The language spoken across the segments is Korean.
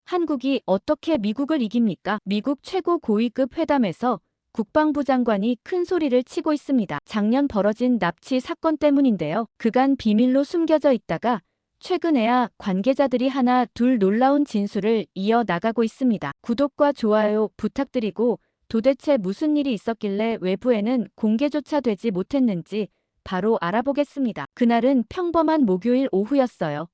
한국이 어떻게 미국을 이깁니까? 미국 최고 고위급 회담에서 국방부 장관이 큰 소리를 치고 있습니다. 작년 벌어진 납치 사건 때문인데요. 그간 비밀로 숨겨져 있다가 최근에야 관계자들이 하나 둘 놀라운 진술을 이어나가고 있습니다. 구독과 좋아요 부탁드리고 도대체 무슨 일이 있었길래 외부에는 공개조차 되지 못했는지 바로 알아보겠습니다. 그날은 평범한 목요일 오후였어요.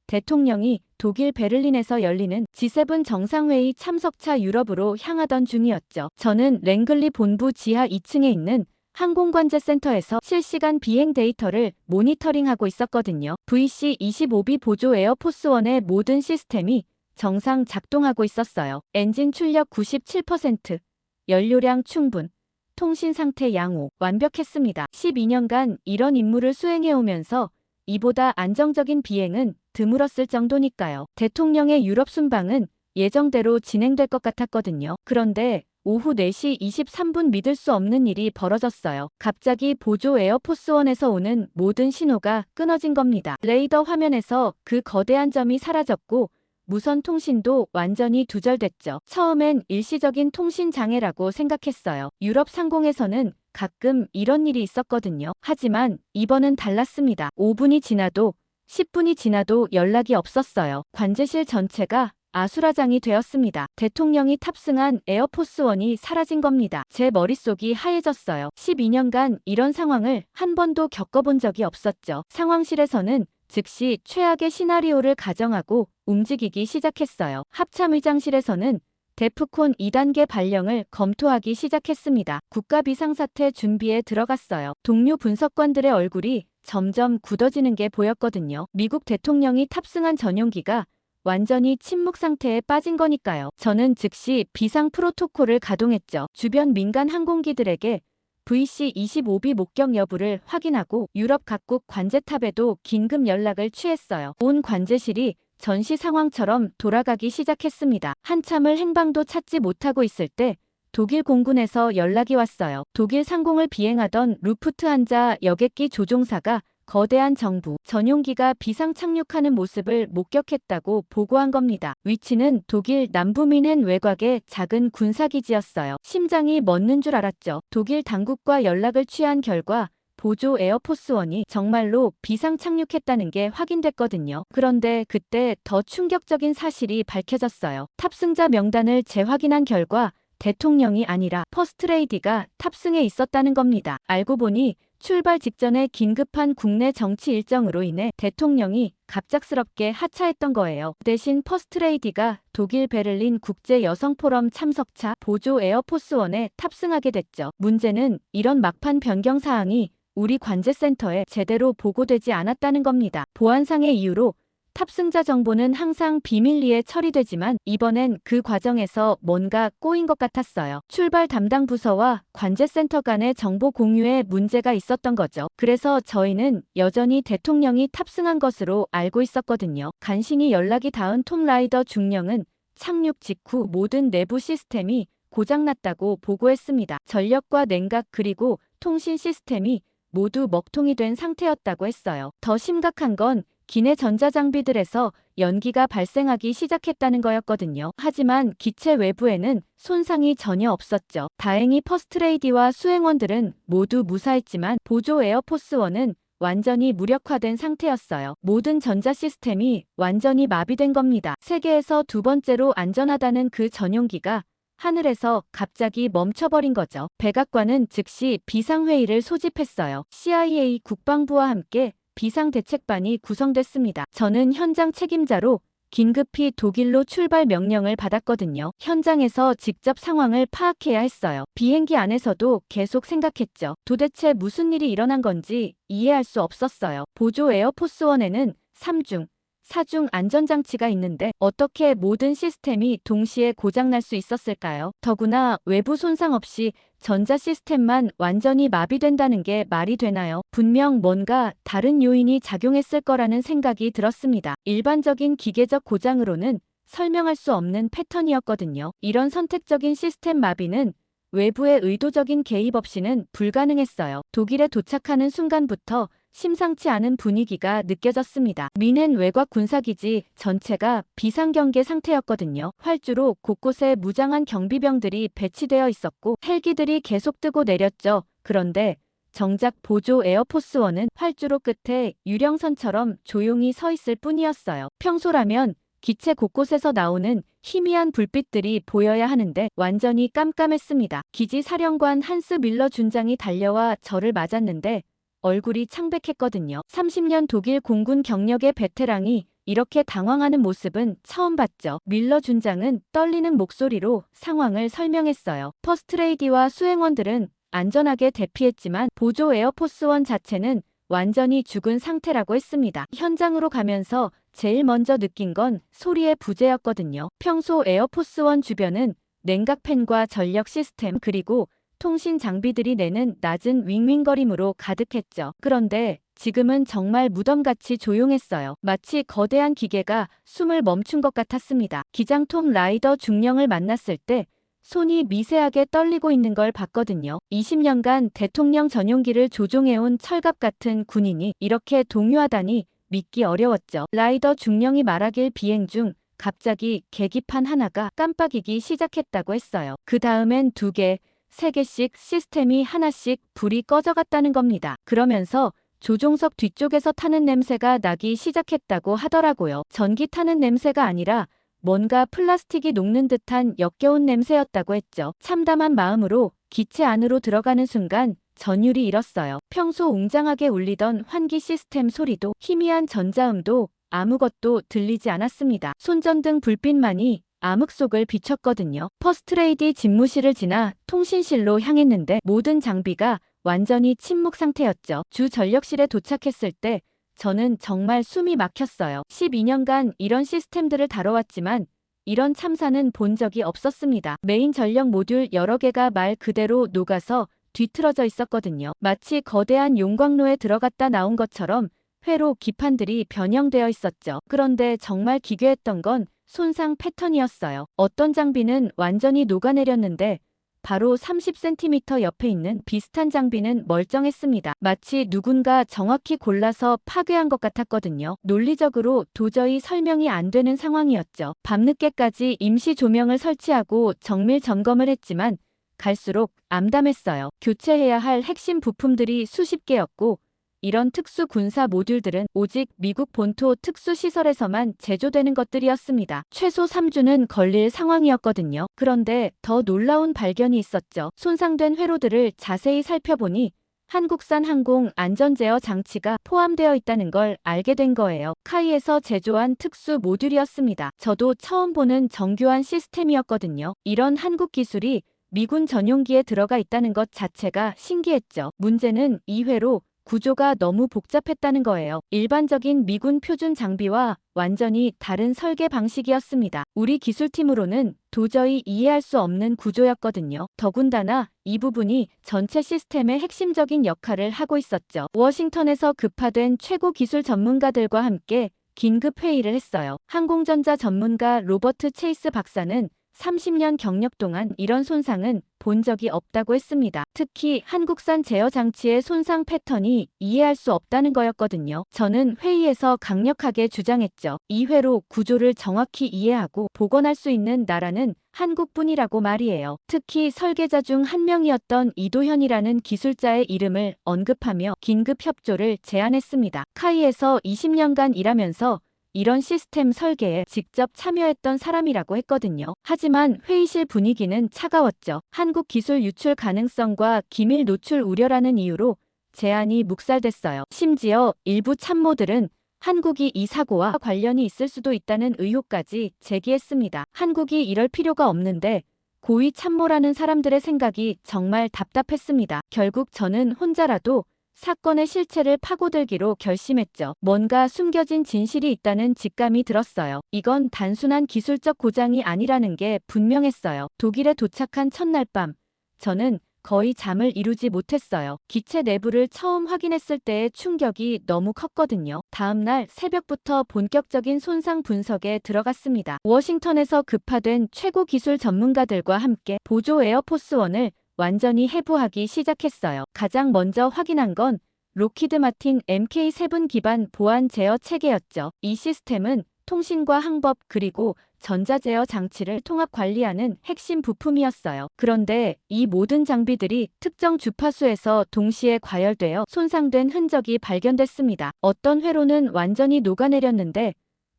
대통령이 독일 베를린에서 열리는 G7 정상회의 참석차 유럽으로 향하던 중이었죠. 저는 랭글리 본부 지하 2층에 있는 항공관제센터에서 실시간 비행 데이터를 모니터링하고 있었거든요. VC-25B 보조 에어포스원의 모든 시스템이 정상 작동하고 있었어요. 엔진 출력 97%, 연료량 충분, 통신 상태 양호, 완벽했습니다. 12년간 이런 임무를 수행해오면서 이보다 안정적인 비행은 드물었을 정도니까요. 대통령의 유럽 순방은 예정대로 진행될 것 같았거든요. 그런데 오후 4시 23분 믿을 수 없는 일이 벌어졌어요. 갑자기 보조 에어포스원에서 오는 모든 신호가 끊어진 겁니다. 레이더 화면에서 그 거대한 점이 사라졌고 무선 통신도 완전히 두절됐죠. 처음엔 일시적인 통신 장애라고 생각했어요. 유럽 상공에서는 가끔 이런 일이 있었거든요. 하지만 이번은 달랐습니다. 5분이 지나도 10분이 지나도 연락이 없었어요. 관제실 전체가 아수라장이 되었습니다. 대통령이 탑승한 에어포스원이 사라진 겁니다. 제 머릿속이 하얘졌어요. 12년간 이런 상황을 한 번도 겪어본 적이 없었죠. 상황실에서는 즉시 최악의 시나리오를 가정하고 움직이기 시작했어요. 합참의장실에서는 데프콘 2단계 발령을 검토하기 시작했습니다. 국가비상사태 준비에 들어갔어요. 동료 분석관들의 얼굴이 점점 굳어지는 게 보였거든요. 미국 대통령이 탑승한 전용기가 완전히 침묵 상태에 빠진 거니까요. 저는 즉시 비상 프로토콜을 가동했죠. 주변 민간 항공기들에게 VC-25B 목격 여부를 확인하고 유럽 각국 관제탑에도 긴급 연락을 취했어요. 온 관제실이 전시 상황처럼 돌아가기 시작했습니다. 한참을 행방도 찾지 못하고 있을 때 독일 공군에서 연락이 왔어요. 독일 상공을 비행하던 루프트한자 여객기 조종사가 거대한 정부 전용기가 비상 착륙하는 모습을 목격했다고 보고한 겁니다. 위치는 독일 남부 뮌헨 외곽의 작은 군사기지였어요. 심장이 멎는 줄 알았죠. 독일 당국과 연락을 취한 결과 보조 에어포스원이 정말로 비상 착륙했다는 게 확인됐거든요. 그런데 그때 더 충격적인 사실이 밝혀졌어요. 탑승자 명단을 재확인한 결과 대통령이 아니라 퍼스트레이디가 탑승해 있었다는 겁니다. 알고 보니 출발 직전에 긴급한 국내 정치 일정으로 인해 대통령이 갑작스럽게 하차했던 거예요. 대신 퍼스트레이디가 독일 베를린 국제 여성 포럼 참석차 보조 에어포스원에 탑승하게 됐죠. 문제는 이런 막판 변경 사항이 우리 관제센터에 제대로 보고되지 않았다는 겁니다. 보안상의 이유로 탑승자 정보는 항상 비밀리에 처리되지만 이번엔 그 과정에서 뭔가 꼬인 것 같았어요. 출발 담당 부서와 관제센터 간의 정보 공유에 문제가 있었던 거죠. 그래서 저희는 여전히 대통령이 탑승한 것으로 알고 있었거든요. 간신히 연락이 닿은 톰 라이더 중령은 착륙 직후 모든 내부 시스템이 고장났다고 보고했습니다. 전력과 냉각 그리고 통신 시스템이 모두 먹통이 된 상태였다고 했어요. 더 심각한 건 기내 전자장비들에서 연기가 발생하기 시작했다는 거였거든요. 하지만 기체 외부에는 손상이 전혀 없었죠. 다행히 퍼스트레이디와 수행원들은 모두 무사했지만 보조 에어포스원은 완전히 무력화된 상태였어요. 모든 전자 시스템이 완전히 마비된 겁니다. 세계에서 두 번째로 안전하다는 그 전용기가 하늘에서 갑자기 멈춰버린 거죠. 백악관은 즉시 비상회의를 소집했어요. CIA 국방부와 함께 비상대책반이 구성됐습니다. 저는 현장 책임자로 긴급히 독일로 출발 명령을 받았거든요. 현장에서 직접 상황을 파악해야 했어요. 비행기 안에서도 계속 생각했죠. 도대체 무슨 일이 일어난 건지 이해할 수 없었어요. 보조 에어포스원에는 3중, 4중 안전장치가 있는데 어떻게 모든 시스템이 동시에 고장날 수 있었을까요? 더구나 외부 손상 없이 전자 시스템만 완전히 마비된다는 게 말이 되나요? 분명 뭔가 다른 요인이 작용했을 거라는 생각이 들었습니다. 일반적인 기계적 고장으로는 설명할 수 없는 패턴이었거든요. 이런 선택적인 시스템 마비는 외부의 의도적인 개입 없이는 불가능했어요. 독일에 도착하는 순간부터 심상치 않은 분위기가 느껴졌습니다. 미넨 외곽 군사기지 전체가 비상경계 상태였거든요. 활주로 곳곳에 무장한 경비병들이 배치되어 있었고 헬기들이 계속 뜨고 내렸죠. 그런데 정작 보조 에어포스원은 활주로 끝에 유령선처럼 조용히 서 있을 뿐이었어요. 평소라면 기체 곳곳에서 나오는 희미한 불빛들이 보여야 하는데 완전히 깜깜했습니다. 기지 사령관 한스 밀러 준장이 달려와 저를 맞았는데 얼굴이 창백했거든요. 30년 독일 공군 경력의 베테랑이 이렇게 당황하는 모습은 처음 봤죠. 밀러 준장은 떨리는 목소리로 상황을 설명했어요. 퍼스트레이디와 수행원들은 안전하게 대피했지만 보조 에어포스원 자체는 완전히 죽은 상태라고 했습니다. 현장으로 가면서 제일 먼저 느낀 건 소리의 부재였거든요. 평소 에어포스원 주변은 냉각팬과 전력 시스템 그리고 통신 장비들이 내는 낮은 윙윙거림으로 가득했죠. 그런데 지금은 정말 무덤같이 조용했어요. 마치 거대한 기계가 숨을 멈춘 것 같았습니다. 기장 톰 라이더 중령을 만났을 때 손이 미세하게 떨리고 있는 걸 봤거든요. 20년간 대통령 전용기를 조종해온 철갑 같은 군인이 이렇게 동요하다니 믿기 어려웠죠. 라이더 중령이 말하길 비행 중 갑자기 계기판 하나가 깜빡이기 시작했다고 했어요. 그 다음엔 2개, 3개씩 시스템이 하나씩 불이 꺼져갔다는 겁니다. 그러면서 조종석 뒤쪽에서 타는 냄새가 나기 시작했다고 하더라고요. 전기 타는 냄새가 아니라 뭔가 플라스틱이 녹는 듯한 역겨운 냄새였다고 했죠. 참담한 마음으로 기체 안으로 들어가는 순간 전율이 일었어요. 평소 웅장하게 울리던 환기 시스템 소리도 희미한 전자음도 아무것도 들리지 않았습니다. 손전등 불빛만이 암흑 속을 비췄거든요. 퍼스트레이디 집무실을 지나 통신실로 향했는데 모든 장비가 완전히 침묵 상태였죠. 주 전력실에 도착했을 때 저는 정말 숨이 막혔어요. 12년간 이런 시스템들을 다뤄왔지만 이런 참사는 본 적이 없었습니다. 메인 전력 모듈 여러 개가 말 그대로 녹아서 뒤틀어져 있었거든요. 마치 거대한 용광로에 들어갔다 나온 것처럼 회로 기판들이 변형되어 있었죠. 그런데 정말 기괴했던 건 손상 패턴이었어요. 어떤 장비는 완전히 녹아내렸는데 바로 30cm 옆에 있는 비슷한 장비는 멀쩡했습니다. 마치 누군가 정확히 골라서 파괴한 것 같았거든요. 논리적으로 도저히 설명이 안 되는 상황이었죠. 밤늦게까지 임시 조명을 설치하고 정밀 점검을 했지만 갈수록 암담했어요. 교체해야 할 핵심 부품들이 수십 개였고 이런 특수 군사 모듈들은 오직 미국 본토 특수시설에서만 제조되는 것들이었습니다. 최소 3주는 걸릴 상황이었거든요. 그런데 더 놀라운 발견이 있었죠. 손상된 회로들을 자세히 살펴보니 한국산 항공 안전제어 장치가 포함되어 있다는 걸 알게 된 거예요. 카이에서 제조한 특수 모듈이었습니다. 저도 처음 보는 정교한 시스템이었거든요. 이런 한국 기술이 미군 전용기에 들어가 있다는 것 자체가 신기했죠. 문제는 이 회로 구조가 너무 복잡했다는 거예요. 일반적인 미군 표준 장비와 완전히 다른 설계 방식이었습니다. 우리 기술팀으로는 도저히 이해할 수 없는 구조였거든요. 더군다나 이 부분이 전체 시스템의 핵심적인 역할을 하고 있었죠. 워싱턴에서 급파된 최고 기술 전문가들과 함께 긴급 회의를 했어요. 항공전자 전문가 로버트 체이스 박사는 30년 경력 동안 이런 손상은 본 적이 없다고 했습니다. 특히 한국산 제어 장치의 손상 패턴이 이해할 수 없다는 거였거든요. 저는 회의에서 강력하게 주장했죠. 이 회로 구조를 정확히 이해하고 복원할 수 있는 나라는 한국뿐이라고 말이에요. 특히 설계자 중 한 명이었던 이도현이라는 기술자의 이름을 언급하며 긴급 협조를 제안했습니다. 카이에서 20년간 일하면서 이런 시스템 설계에 직접 참여했던 사람이라고 했거든요. 하지만 회의실 분위기는 차가웠죠. 한국 기술 유출 가능성과 기밀 노출 우려라는 이유로 제안이 묵살됐어요. 심지어 일부 참모들은 한국이 이 사고와 관련이 있을 수도 있다는 의혹까지 제기했습니다. 한국이 이럴 필요가 없는데 고위 참모라는 사람들의 생각이 정말 답답했습니다. 결국 저는 혼자라도 사건의 실체를 파고들기로 결심했죠. 뭔가 숨겨진 진실이 있다는 직감이 들었어요. 이건 단순한 기술적 고장이 아니라는 게 분명했어요. 독일에 도착한 첫날 밤, 저는 거의 잠을 이루지 못했어요. 기체 내부를 처음 확인했을 때의 충격이 너무 컸거든요. 다음날 새벽부터 본격적인 손상 분석에 들어갔습니다. 워싱턴에서 급파된 최고 기술 전문가들과 함께 보조 에어포스 1을 완전히 해부하기 시작했어요. 가장 먼저 확인한 건 로키드 마틴 MK7 기반 보안 제어 체계였죠. 이 시스템은 통신과 항법 그리고 전자제어 장치를 통합 관리하는 핵심 부품이었어요. 그런데 이 모든 장비들이 특정 주파수에서 동시에 과열되어 손상된 흔적이 발견됐습니다. 어떤 회로는 완전히 녹아내렸는데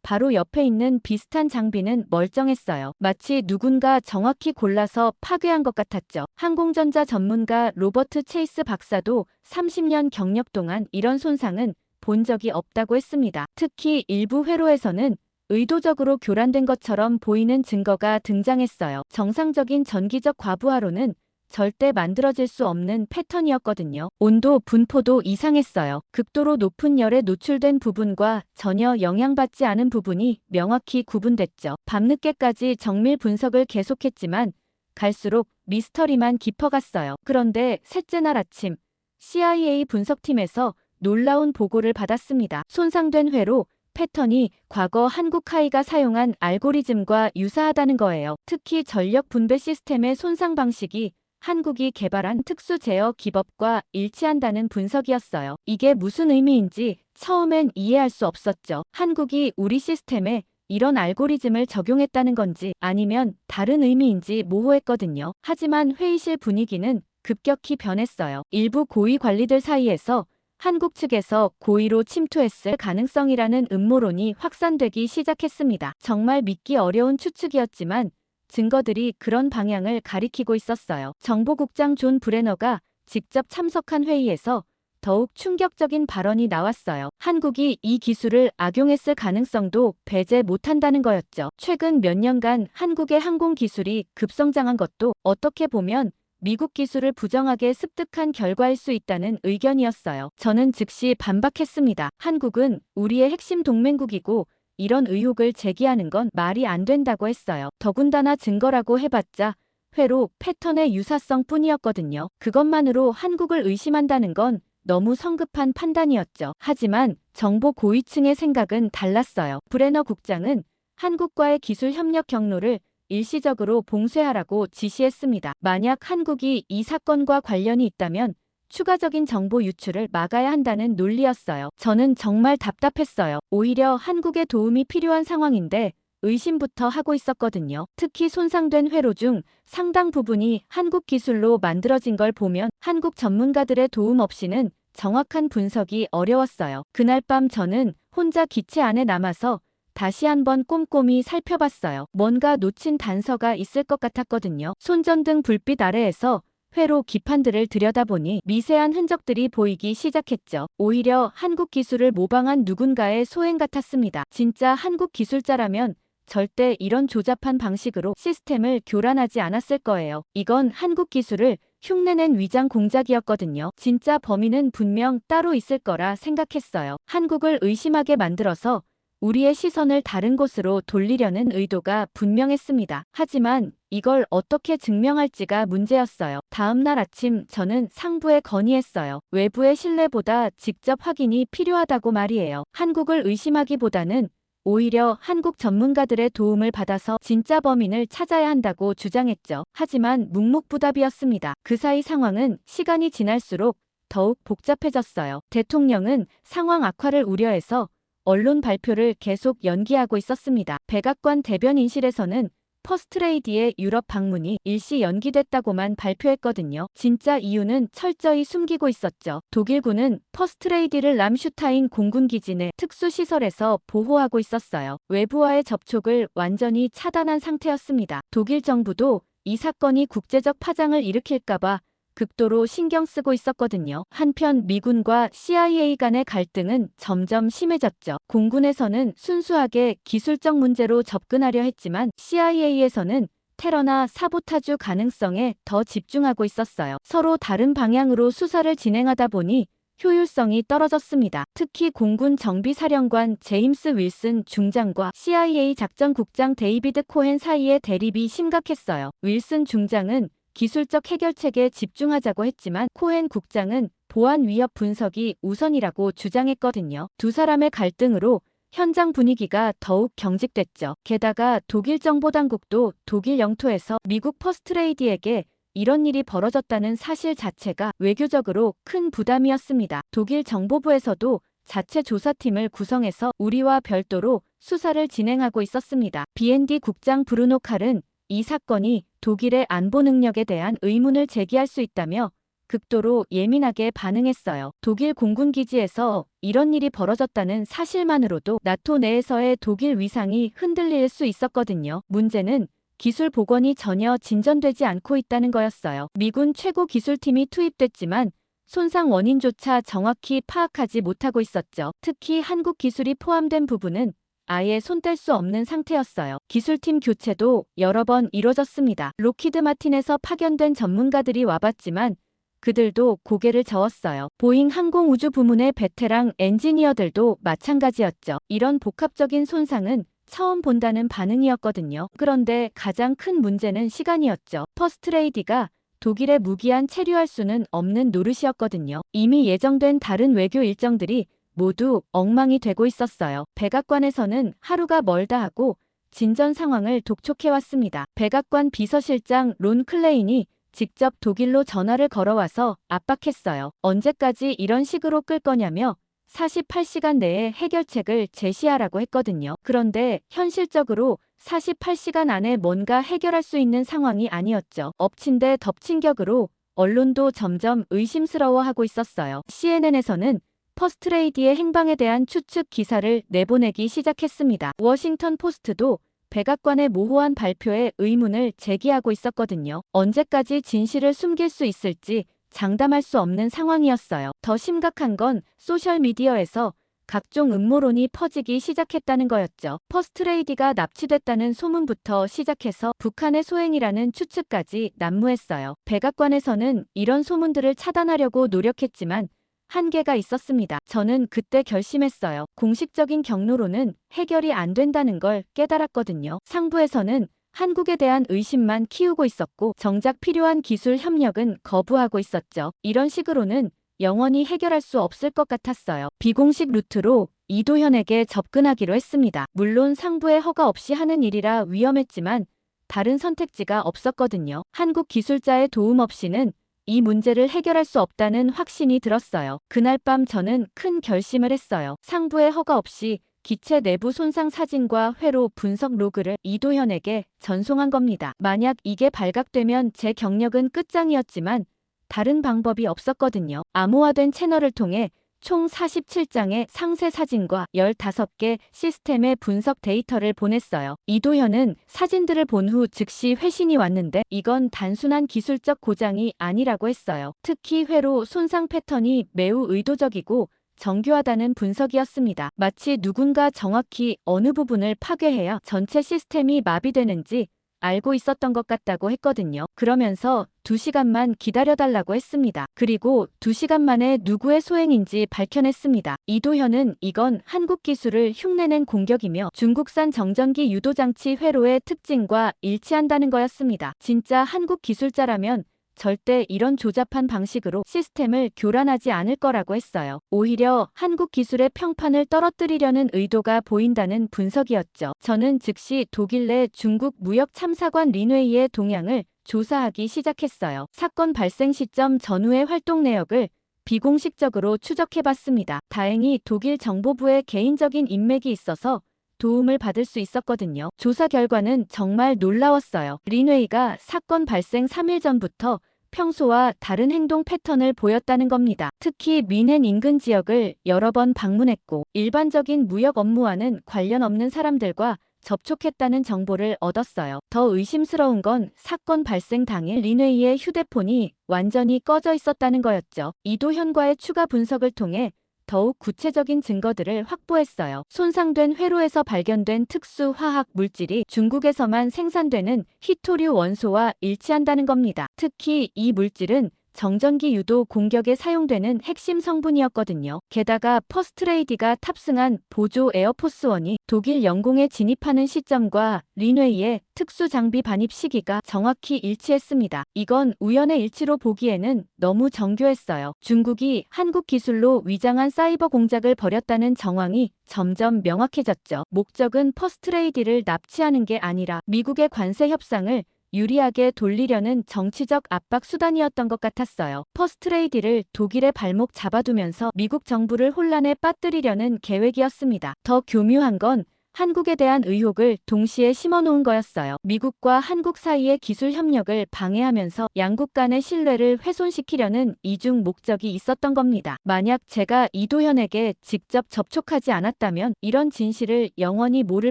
바로 옆에 있는 비슷한 장비는 멀쩡했어요. 마치 누군가 정확히 골라서 파괴한 것 같았죠. 항공전자 전문가 로버트 체이스 박사도 30년 경력 동안 이런 손상은 본 적이 없다고 했습니다. 특히 일부 회로에서는 의도적으로 교란된 것처럼 보이는 증거가 등장했어요. 정상적인 전기적 과부하로는 절대 만들어질 수 없는 패턴이었거든요. 온도, 분포도 이상했어요. 극도로 높은 열에 노출된 부분과 전혀 영향받지 않은 부분이 명확히 구분됐죠. 밤늦게까지 정밀 분석을 계속했지만 갈수록 미스터리만 깊어갔어요. 그런데 셋째 날 아침, CIA 분석팀에서 놀라운 보고를 받았습니다. 손상된 회로 패턴이 과거 한국하이가 사용한 알고리즘과 유사하다는 거예요. 특히 전력 분배 시스템의 손상 방식이 한국이 개발한 특수 제어 기법과 일치한다는 분석이었어요. 이게 무슨 의미인지 처음엔 이해할 수 없었죠. 한국이 우리 시스템에 이런 알고리즘을 적용했다는 건지 아니면 다른 의미인지 모호했거든요. 하지만 회의실 분위기는 급격히 변했어요. 일부 고위 관리들 사이에서 한국 측에서 고의로 침투했을 가능성이라는 음모론이 확산되기 시작했습니다. 정말 믿기 어려운 추측이었지만 증거들이 그런 방향을 가리키고 있었어요. 정보국장 존 브레너가 직접 참석한 회의에서 더욱 충격적인 발언이 나왔어요. 한국이 이 기술을 악용했을 가능성도 배제 못한다는 거였죠. 최근 몇 년간 한국의 항공 기술이 급성장한 것도 어떻게 보면 미국 기술을 부정하게 습득한 결과일 수 있다는 의견이었어요. 저는 즉시 반박했습니다. 한국은 우리의 핵심 동맹국이고 이런 의혹을 제기하는 건 말이 안 된다고 했어요. 더군다나 증거라고 해봤자 회로 패턴의 유사성 뿐이었거든요. 그것만으로 한국을 의심한다는 건 너무 성급한 판단이었죠. 하지만 정보 고위층의 생각은 달랐어요. 브레너 국장은 한국과의 기술 협력 경로를 일시적으로 봉쇄하라고 지시했습니다. 만약 한국이 이 사건과 관련이 있다면 추가적인 정보 유출을 막아야 한다는 논리였어요. 저는 정말 답답했어요. 오히려 한국의 도움이 필요한 상황인데 의심부터 하고 있었거든요. 특히 손상된 회로 중 상당 부분이 한국 기술로 만들어진 걸 보면 한국 전문가들의 도움 없이는 정확한 분석이 어려웠어요. 그날 밤 저는 혼자 기체 안에 남아서 다시 한번 꼼꼼히 살펴봤어요. 뭔가 놓친 단서가 있을 것 같았거든요. 손전등 불빛 아래에서 회로 기판들을 들여다보니 미세한 흔적들이 보이기 시작했죠. 오히려 한국 기술을 모방한 누군가의 소행 같았습니다. 진짜 한국 기술자라면 절대 이런 조잡한 방식으로 시스템을 교란하지 않았을 거예요. 이건 한국 기술을 흉내낸 위장 공작이었거든요. 진짜 범인은 분명 따로 있을 거라 생각했어요. 한국을 의심하게 만들어서 우리의 시선을 다른 곳으로 돌리려는 의도가 분명했습니다. 하지만 이걸 어떻게 증명할지가 문제였어요. 다음 날 아침 저는 상부에 건의했어요. 외부의 신뢰보다 직접 확인이 필요하다고 말이에요. 한국을 의심하기보다는 오히려 한국 전문가들의 도움을 받아서 진짜 범인을 찾아야 한다고 주장했죠. 하지만 묵묵부답이었습니다. 그 사이 상황은 시간이 지날수록 더욱 복잡해졌어요. 대통령은 상황 악화를 우려해서 언론 발표를 계속 연기하고 있었습니다. 백악관 대변인실에서는 퍼스트레이디의 유럽 방문이 일시 연기됐다고만 발표했거든요. 진짜 이유는 철저히 숨기고 있었죠. 독일군은 퍼스트레이디를 람슈타인 공군기지 내 특수시설에서 보호하고 있었어요. 외부와의 접촉을 완전히 차단한 상태였습니다. 독일 정부도 이 사건이 국제적 파장을 일으킬까봐 극도로 신경 쓰고 있었거든요. 한편 미군과 CIA 간의 갈등은 점점 심해졌죠. 공군에서는 순수하게 기술적 문제로 접근하려 했지만 CIA에서는 테러나 사보타주 가능성에 더 집중하고 있었어요. 서로 다른 방향으로 수사를 진행하다 보니 효율성이 떨어졌습니다. 특히 공군 정비사령관 제임스 윌슨 중장과 CIA 작전국장 데이비드 코헨 사이의 대립이 심각했어요. 윌슨 중장은 기술적 해결책에 집중하자고 했지만 코헨 국장은 보안 위협 분석이 우선이라고 주장했거든요. 두 사람의 갈등으로 현장 분위기가 더욱 경직됐죠. 게다가 독일 정보당국도 독일 영토에서 미국 퍼스트레이디에게 이런 일이 벌어졌다는 사실 자체가 외교적으로 큰 부담이었습니다. 독일 정보부에서도 자체 조사팀을 구성해서 우리와 별도로 수사를 진행하고 있었습니다. BND 국장 브루노 칼은 이 사건이 독일의 안보 능력에 대한 의문을 제기할 수 있다며 극도로 예민하게 반응했어요. 독일 공군기지에서 이런 일이 벌어졌다는 사실만으로도 나토 내에서의 독일 위상이 흔들릴 수 있었거든요. 문제는 기술 복원이 전혀 진전되지 않고 있다는 거였어요. 미군 최고 기술팀이 투입됐지만 손상 원인조차 정확히 파악하지 못하고 있었죠. 특히 한국 기술이 포함된 부분은 아예 손댈 수 없는 상태였어요. 기술팀 교체도 여러 번 이뤄졌습니다. 로키드 마틴에서 파견된 전문가들이 와봤지만 그들도 고개를 저었어요. 보잉 항공우주 부문의 베테랑 엔지니어들도 마찬가지였죠. 이런 복합적인 손상은 처음 본다는 반응이었거든요. 그런데 가장 큰 문제는 시간이었죠. 퍼스트레이디가 독일에 무기한 체류할 수는 없는 노릇이었거든요. 이미 예정된 다른 외교 일정들이 모두 엉망이 되고 있었어요. 백악관에서는 하루가 멀다 하고 진전 상황을 독촉해왔습니다. 백악관 비서실장 론 클레인이 직접 독일로 전화를 걸어와서 압박했어요. 언제까지 이런 식으로 끌 거냐며 48시간 내에 해결책을 제시하라고 했거든요. 그런데 현실적으로 48시간 안에 뭔가 해결할 수 있는 상황이 아니었죠. 엎친 데 덮친 격으로 언론도 점점 의심스러워하고 있었어요. CNN에서는 퍼스트레이디의 행방에 대한 추측 기사를 내보내기 시작했습니다. 워싱턴 포스트도 백악관의 모호한 발표에 의문을 제기하고 있었거든요. 언제까지 진실을 숨길 수 있을지 장담할 수 없는 상황이었어요. 더 심각한 건 소셜미디어에서 각종 음모론이 퍼지기 시작했다는 거였죠. 퍼스트레이디가 납치됐다는 소문부터 시작해서 북한의 소행이라는 추측까지 난무했어요. 백악관에서는 이런 소문들을 차단하려고 노력했지만 한계가 있었습니다. 저는 그때 결심했어요. 공식적인 경로로는 해결이 안 된다는 걸 깨달았거든요. 상부에서는 한국에 대한 의심만 키우고 있었고 정작 필요한 기술 협력은 거부하고 있었죠. 이런 식으로는 영원히 해결할 수 없을 것 같았어요. 비공식 루트로 이도현에게 접근하기로 했습니다. 물론 상부의 허가 없이 하는 일이라 위험했지만 다른 선택지가 없었거든요. 한국 기술자의 도움 없이는 이 문제를 해결할 수 없다는 확신이 들었어요. 그날 밤 저는 큰 결심을 했어요. 상부의 허가 없이 기체 내부 손상 사진과 회로 분석 로그를 이도현에게 전송한 겁니다. 만약 이게 발각되면 제 경력은 끝장이었지만 다른 방법이 없었거든요. 암호화된 채널을 통해 총 47장의 상세 사진과 15개 시스템의 분석 데이터를 보냈어요. 이도현은 사진들을 본 후 즉시 회신이 왔는데 이건 단순한 기술적 고장이 아니라고 했어요. 특히 회로 손상 패턴이 매우 의도적이고 정교하다는 분석이었습니다. 마치 누군가 정확히 어느 부분을 파괴해야 전체 시스템이 마비되는지 알고 있었던 것 같다고 했거든요. 그러면서 2시간만 기다려달라고 했습니다. 그리고 2시간 만에 누구의 소행인지 밝혀냈습니다. 이도현은 이건 한국 기술을 흉내낸 공격이며 중국산 정전기 유도장치 회로의 특징과 일치한다는 거였습니다. 진짜 한국 기술자라면 절대 이런 조잡한 방식으로 시스템을 교란하지 않을 거라고 했어요. 오히려 한국 기술의 평판을 떨어뜨리려는 의도가 보인다는 분석이었죠. 저는 즉시 독일 내 중국 무역참사관 린웨이의 동향을 조사하기 시작했어요. 사건 발생 시점 전후의 활동 내역을 비공식적으로 추적해봤습니다. 다행히 독일 정보부의 개인적인 인맥이 있어서 도움을 받을 수 있었거든요. 조사 결과는 정말 놀라웠어요. 린웨이가 사건 발생 3일 전부터 평소와 다른 행동 패턴을 보였다는 겁니다. 특히 뮌헨 인근 지역을 여러 번 방문했고 일반적인 무역 업무와는 관련 없는 사람들과 접촉했다는 정보를 얻었어요. 더 의심스러운 건 사건 발생 당일 린웨이의 휴대폰이 완전히 꺼져 있었다는 거였죠. 이도현과의 추가 분석을 통해 더욱 구체적인 증거들을 확보했어요. 손상된 회로에서 발견된 특수 화학 물질이 중국에서만 생산되는 히토류 원소와 일치한다는 겁니다. 특히 이 물질은 정전기 유도 공격에 사용되는 핵심 성분이었거든요. 게다가 퍼스트레이디가 탑승한 보조 에어포스원이 독일 영공에 진입하는 시점과 린웨이의 특수 장비 반입 시기가 정확히 일치했습니다. 이건 우연의 일치로 보기에는 너무 정교했어요. 중국이 한국 기술로 위장한 사이버 공작을 벌였다는 정황이 점점 명확해졌죠. 목적은 퍼스트레이디를 납치하는 게 아니라 미국의 관세 협상을 유리하게 돌리려는 정치적 압박 수단이었던 것 같았어요. 퍼스트레이디를 독일의 발목 잡아두면서 미국 정부를 혼란에 빠뜨리려는 계획이었습니다. 더 교묘한 건 한국에 대한 의혹을 동시에 심어놓은 거였어요. 미국과 한국 사이의 기술 협력을 방해하면서 양국 간의 신뢰를 훼손시키려는 이중 목적이 있었던 겁니다. 만약 제가 이도현에게 직접 접촉하지 않았다면 이런 진실을 영원히 모를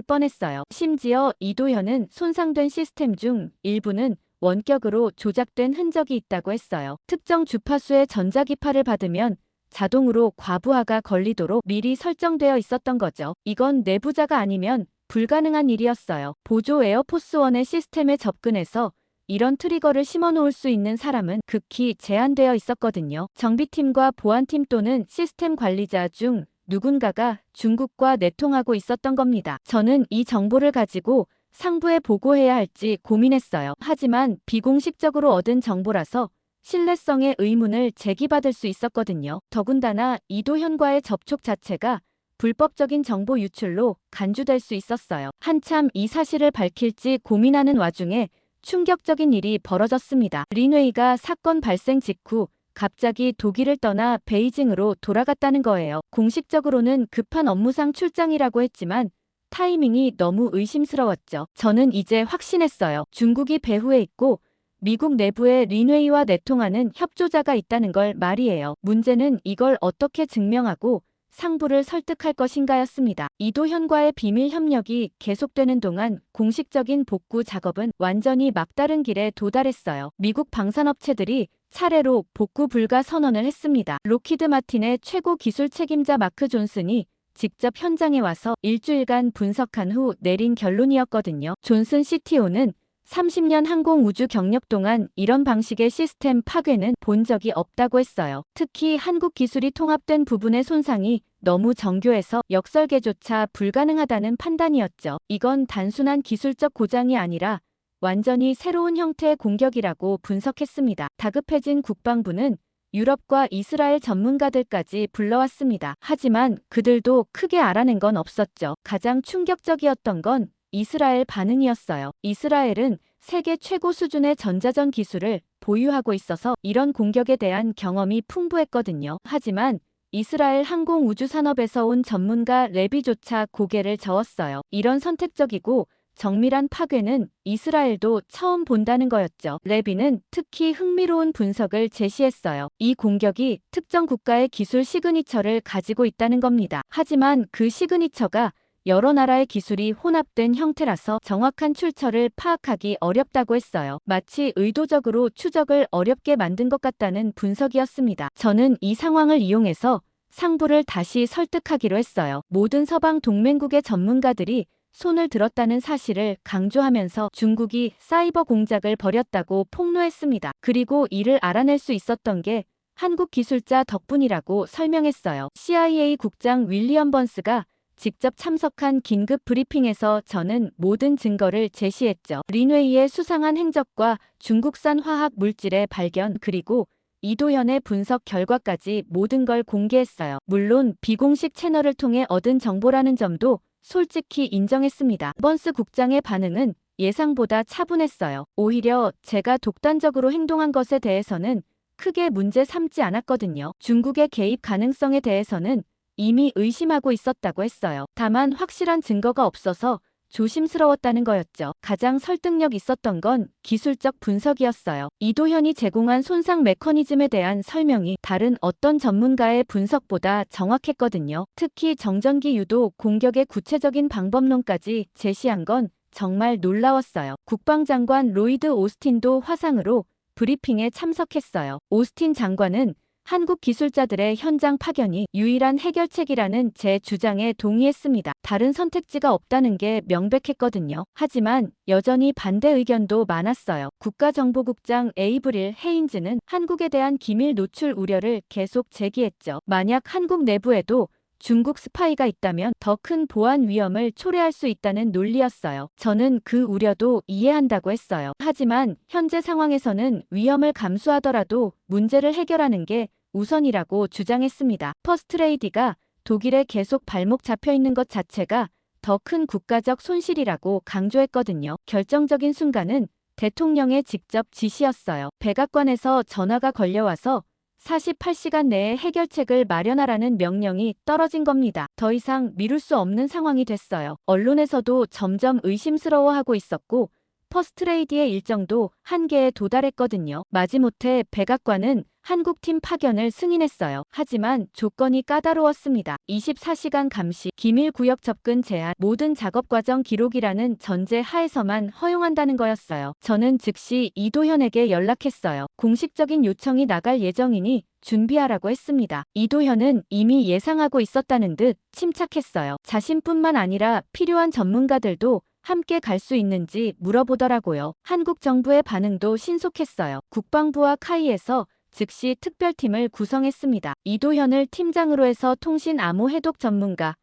뻔했어요. 심지어 이도현은 손상된 시스템 중 일부는 원격으로 조작된 흔적이 있다고 했어요. 특정 주파수의 전자기파를 받으면 자동으로 과부하가 걸리도록 미리 설정되어 있었던 거죠. 이건 내부자가 아니면 불가능한 일이었어요. 보조 에어포스원의 시스템에 접근해서 이런 트리거를 심어놓을 수 있는 사람은 극히 제한되어 있었거든요. 정비팀과 보안팀 또는 시스템 관리자 중 누군가가 중국과 내통하고 있었던 겁니다. 저는 이 정보를 가지고 상부에 보고해야 할지 고민했어요. 하지만 비공식적으로 얻은 정보라서 신뢰성의 의문을 제기받을 수 있었거든요. 더군다나 이도현과의 접촉 자체가 불법적인 정보 유출로 간주될 수 있었어요. 한참 이 사실을 밝힐지 고민하는 와중에 충격적인 일이 벌어졌습니다. 린웨이가 사건 발생 직후 갑자기 독일을 떠나 베이징으로 돌아갔다는 거예요. 공식적으로는 급한 업무상 출장이라고 했지만 타이밍이 너무 의심스러웠죠. 저는 이제 확신했어요. 중국이 배후에 있고 미국 내부에 린웨이와 내통하는 협조자가 있다는 걸 말이에요. 문제는 이걸 어떻게 증명하고 상부를 설득할 것인가였습니다. 이도현과의 비밀 협력이 계속되는 동안 공식적인 복구 작업은 완전히 막다른 길에 도달했어요. 미국 방산업체들이 차례로 복구 불가 선언을 했습니다. 록히드 마틴의 최고 기술 책임자 마크 존슨이 직접 현장에 와서 일주일간 분석한 후 내린 결론이었거든요. 존슨 CTO는 30년 항공우주 경력 동안 이런 방식의 시스템 파괴는 본 적이 없다고 했어요. 특히 한국 기술이 통합된 부분의 손상이 너무 정교해서 역설계조차 불가능하다는 판단이었죠. 이건 단순한 기술적 고장이 아니라 완전히 새로운 형태의 공격이라고 분석했습니다. 다급해진 국방부는 유럽과 이스라엘 전문가들까지 불러왔습니다. 하지만 그들도 크게 알아낸 건 없었죠. 가장 충격적이었던 건 이스라엘 반응이었어요. 이스라엘은 세계 최고 수준의 전자전 기술을 보유하고 있어서 이런 공격에 대한 경험이 풍부했거든요. 하지만 이스라엘 항공우주산업에서 온 전문가 레비조차 고개를 저었어요. 이런 선택적이고 정밀한 파괴는 이스라엘도 처음 본다는 거였죠. 레비는 특히 흥미로운 분석을 제시했어요. 이 공격이 특정 국가의 기술 시그니처를 가지고 있다는 겁니다. 하지만 그 시그니처가 여러 나라의 기술이 혼합된 형태라서 정확한 출처를 파악하기 어렵다고 했어요. 마치 의도적으로 추적을 어렵게 만든 것 같다는 분석이었습니다. 저는 이 상황을 이용해서 상부를 다시 설득하기로 했어요. 모든 서방 동맹국의 전문가들이 손을 들었다는 사실을 강조하면서 중국이 사이버 공작을 벌였다고 폭로했습니다. 그리고 이를 알아낼 수 있었던 게 한국 기술자 덕분이라고 설명했어요. CIA 국장 윌리엄 번스가 직접 참석한 긴급 브리핑에서 저는 모든 증거를 제시했죠. 린웨이의 수상한 행적과 중국산 화학 물질의 발견 그리고 이도현의 분석 결과까지 모든 걸 공개했어요. 물론 비공식 채널을 통해 얻은 정보라는 점도 솔직히 인정했습니다. 번스 국장의 반응은 예상보다 차분했어요. 오히려 제가 독단적으로 행동한 것에 대해서는 크게 문제 삼지 않았거든요. 중국의 개입 가능성에 대해서는 이미 의심하고 있었다고 했어요. 다만 확실한 증거가 없어서 조심스러웠다는 거였죠. 가장 설득력 있었던 건 기술적 분석이었어요. 이도현이 제공한 손상 메커니즘에 대한 설명이 다른 어떤 전문가의 분석보다 정확했거든요. 특히 정전기 유도 공격의 구체적인 방법론까지 제시한 건 정말 놀라웠어요. 국방장관 로이드 오스틴도 화상으로 브리핑에 참석했어요. 오스틴 장관은 한국 기술자들의 현장 파견이 유일한 해결책이라는 제 주장에 동의했습니다. 다른 선택지가 없다는 게 명백했거든요. 하지만 여전히 반대 의견도 많았어요. 국가정보국장 에이브릴 헤인즈는 한국에 대한 기밀 노출 우려를 계속 제기했죠. 만약 한국 내부에도 중국 스파이가 있다면 더 큰 보안 위험을 초래할 수 있다는 논리였어요. 저는 그 우려도 이해한다고 했어요. 하지만 현재 상황에서는 위험을 감수하더라도 문제를 해결하는 게 우선이라고 주장했습니다. 퍼스트레이디가 독일에 계속 발목 잡혀 있는 것 자체가 더 큰 국가적 손실이라고 강조했거든요. 결정적인 순간은 대통령의 직접 지시였어요. 백악관에서 전화가 걸려와서 48시간 내에 해결책을 마련하라는 명령이 떨어진 겁니다. 더 이상 미룰 수 없는 상황이 됐어요. 언론에서도 점점 의심스러워하고 있었고 퍼스트레이디의 일정도 한계에 도달했거든요. 마지못해 백악관은 한국팀 파견을 승인했어요. 하지만 조건이 까다로웠습니다. 24시간 감시, 기밀구역 접근 제한, 모든 작업 과정 기록이라는 전제 하에서만 허용한다는 거였어요. 저는 즉시 이도현에게 연락했어요. 공식적인 요청이 나갈 예정이니 준비하라고 했습니다. 이도현은 이미 예상하고 있었다는 듯 침착했어요. 자신뿐만 아니라 필요한 전문가들도 함께 갈 수 있는지 물어보더라고요. 한국 정부의 반응도 신속했어요. 국방부와 카이에서 즉시 특별팀을 구성했습니다. 이도현을 팀장으로 해서 통신 암호 해독 전문가,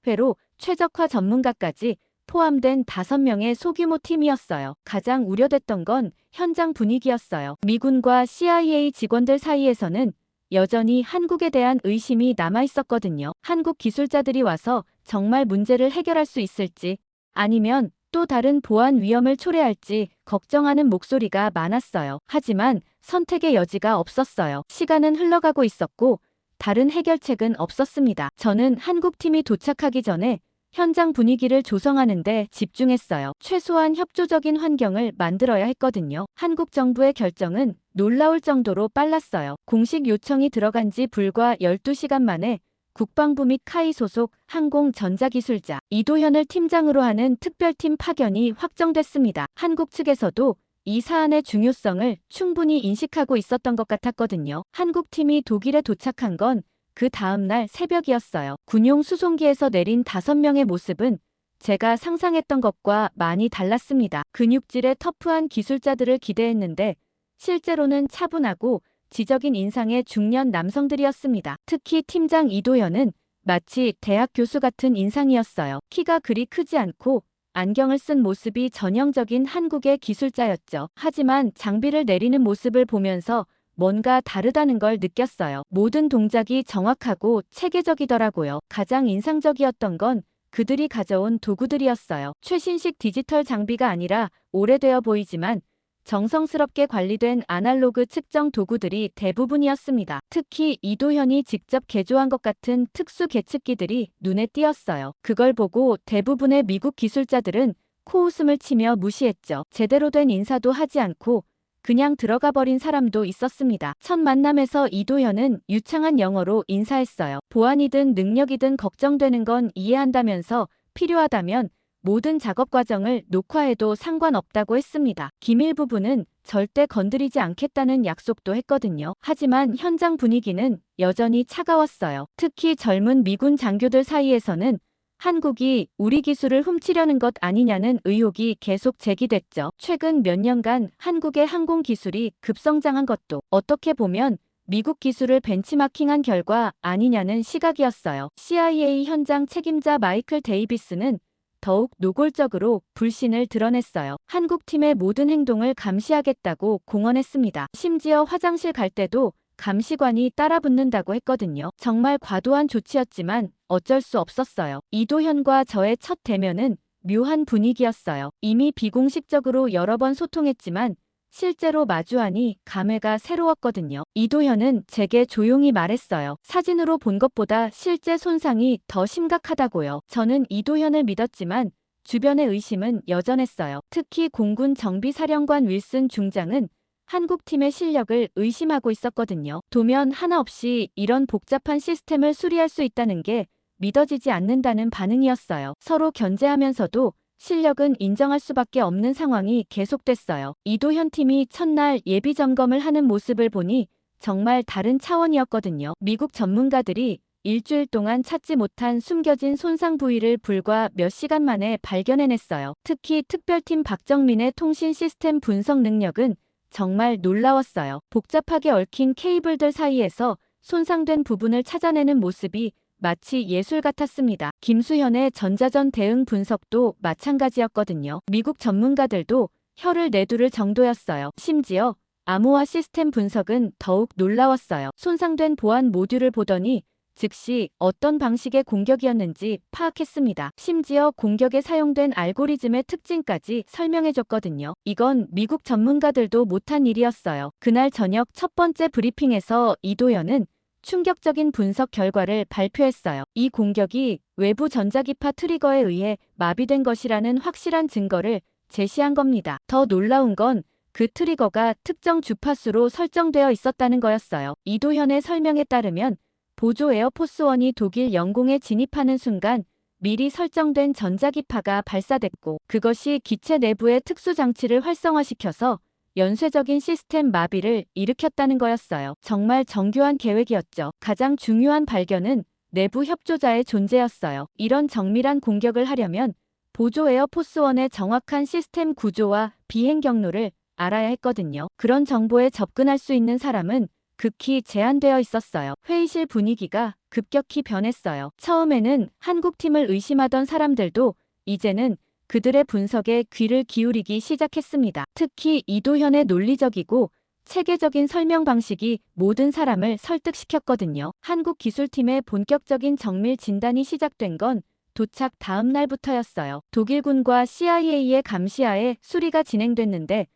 회로 최적화 전문가까지 포함된 5명의 소규모 팀이었어요. 가장 우려됐던 건 현장 분위기였어요. 미군과 CIA 직원들 사이에서는 여전히 한국에 대한 의심이 남아있었거든요. 한국 기술자들이 와서 정말 문제를 해결할 수 있을지, 아니면 또 다른 보안 위험을 초래할지 걱정하는 목소리가 많았어요. 하지만 선택의 여지가 없었어요. 시간은 흘러가고 있었고 다른 해결책은 없었습니다. 저는 한국팀이 도착하기 전에 현장 분위기를 조성하는 데 집중했어요. 최소한 협조적인 환경을 만들어야 했거든요. 한국 정부의 결정은 놀라울 정도로 빨랐어요. 공식 요청이 들어간 지 불과 12시간 만에 국방부 및 카이 소속 항공전자기술자 이도현을 팀장으로 하는 특별팀 파견이 확정됐습니다. 한국 측에서도 이 사안의 중요성을 충분히 인식하고 있었던 것 같았거든요. 한국팀이 독일에 도착한 건 그 다음날 새벽이었어요. 군용 수송기에서 내린 5명의 모습은 제가 상상했던 것과 많이 달랐습니다. 근육질의 터프한 기술자들을 기대했는데 실제로는 차분하고 지적인 인상의 중년 남성들이었습니다. 특히 팀장 이도현은 마치 대학 교수 같은 인상이었어요. 키가 그리 크지 않고 안경을 쓴 모습이 전형적인 한국의 기술자였죠. 하지만 장비를 내리는 모습을 보면서 뭔가 다르다는 걸 느꼈어요. 모든 동작이 정확하고 체계적이더라고요. 가장 인상적이었던 건 그들이 가져온 도구들이었어요. 최신식 디지털 장비가 아니라 오래되어 보이지만 정성스럽게 관리된 아날로그 측정 도구들이 대부분이었습니다. 특히 이도현이 직접 개조한 것 같은 특수 계측기들이 눈에 띄었어요. 그걸 보고 대부분의 미국 기술자들은 코웃음을 치며 무시했죠. 제대로 된 인사도 하지 않고 그냥 들어가 버린 사람도 있었습니다. 첫 만남에서 이도현은 유창한 영어로 인사했어요. 보안이든 능력이든 걱정되는 건 이해한다면서 필요하다면 모든 작업 과정을 녹화해도 상관없다고 했습니다. 기밀 부분은 절대 건드리지 않겠다는 약속도 했거든요. 하지만 현장 분위기는 여전히 차가웠어요. 특히 젊은 미군 장교들 사이에서는 한국이 우리 기술을 훔치려는 것 아니냐는 의혹이 계속 제기됐죠. 최근 몇 년간 한국의 항공 기술이 급성장한 것도 어떻게 보면 미국 기술을 벤치마킹한 결과 아니냐는 시각이었어요. CIA 현장 책임자 마이클 데이비스는 더욱 노골적으로 불신을 드러냈어요. 한국팀의 모든 행동을 감시하겠다고 공언했습니다. 심지어 화장실 갈 때도 감시관이 따라붙는다고 했거든요. 정말 과도한 조치였지만 어쩔 수 없었어요. 이도현과 저의 첫 대면은 묘한 분위기였어요. 이미 비공식적으로 여러 번 소통했지만 실제로 마주하니 감회가 새로웠거든요. 이도현은 제게 조용히 말했어요. 사진으로 본 것보다 실제 손상이 더 심각하다고요. 저는 이도현을 믿었지만 주변의 의심은 여전했어요. 특히 공군 정비사령관 윌슨 중장은 한국팀의 실력을 의심하고 있었거든요. 도면 하나 없이 이런 복잡한 시스템을 수리할 수 있다는 게 믿어지지 않는다는 반응이었어요. 서로 견제하면서도 실력은 인정할 수밖에 없는 상황이 계속됐어요. 이도현 팀이 첫날 예비 점검을 하는 모습을 보니 정말 다른 차원이었거든요. 미국 전문가들이 일주일 동안 찾지 못한 숨겨진 손상 부위를 불과 몇 시간 만에 발견해냈어요. 특히 특별팀 박정민의 통신 시스템 분석 능력은 정말 놀라웠어요. 복잡하게 얽힌 케이블들 사이에서 손상된 부분을 찾아내는 모습이 마치 예술 같았습니다. 김수현의 전자전 대응 분석도 마찬가지였거든요. 미국 전문가들도 혀를 내두를 정도였어요. 심지어 암호화 시스템 분석은 더욱 놀라웠어요. 손상된 보안 모듈을 보더니 즉시 어떤 방식의 공격이었는지 파악했습니다. 심지어 공격에 사용된 알고리즘의 특징까지 설명해줬거든요. 이건 미국 전문가들도 못한 일이었어요. 그날 저녁 첫 번째 브리핑에서 이도현은 충격적인 분석 결과를 발표했어요. 이 공격이 외부 전자기파 트리거에 의해 마비된 것이라는 확실한 증거를 제시한 겁니다. 더 놀라운 건 그 트리거가 특정 주파수로 설정되어 있었다는 거였어요. 이도현의 설명에 따르면 보조 에어포스1이 독일 영공에 진입하는 순간 미리 설정된 전자기파가 발사됐고, 그것이 기체 내부의 특수 장치를 활성화시켜서 연쇄적인 시스템 마비를 일으켰다는 거였어요. 정말 정교한 계획이었죠. 가장 중요한 발견은 내부 협조자의 존재였어요. 이런 정밀한 공격을 하려면 보조 에어포스1의 정확한 시스템 구조와 비행 경로를 알아야 했거든요. 그런 정보에 접근할 수 있는 사람은 극히 제한되어 있었어요. 회의실 분위기가 급격히 변했어요. 처음에는 한국팀을 의심하던 사람들도 이제는 그들의 분석에 귀를 기울이기 시작했습니다. 특히 이도현의 논리적이고 체계적인 설명 방식이 모든 사람을 설득시켰거든요. 한국 기술팀의 본격적인 정밀 진단이 시작된 건 도착 다음 날부터였어요. 독일군과 CIA의 감시하에 수리가 진행됐는데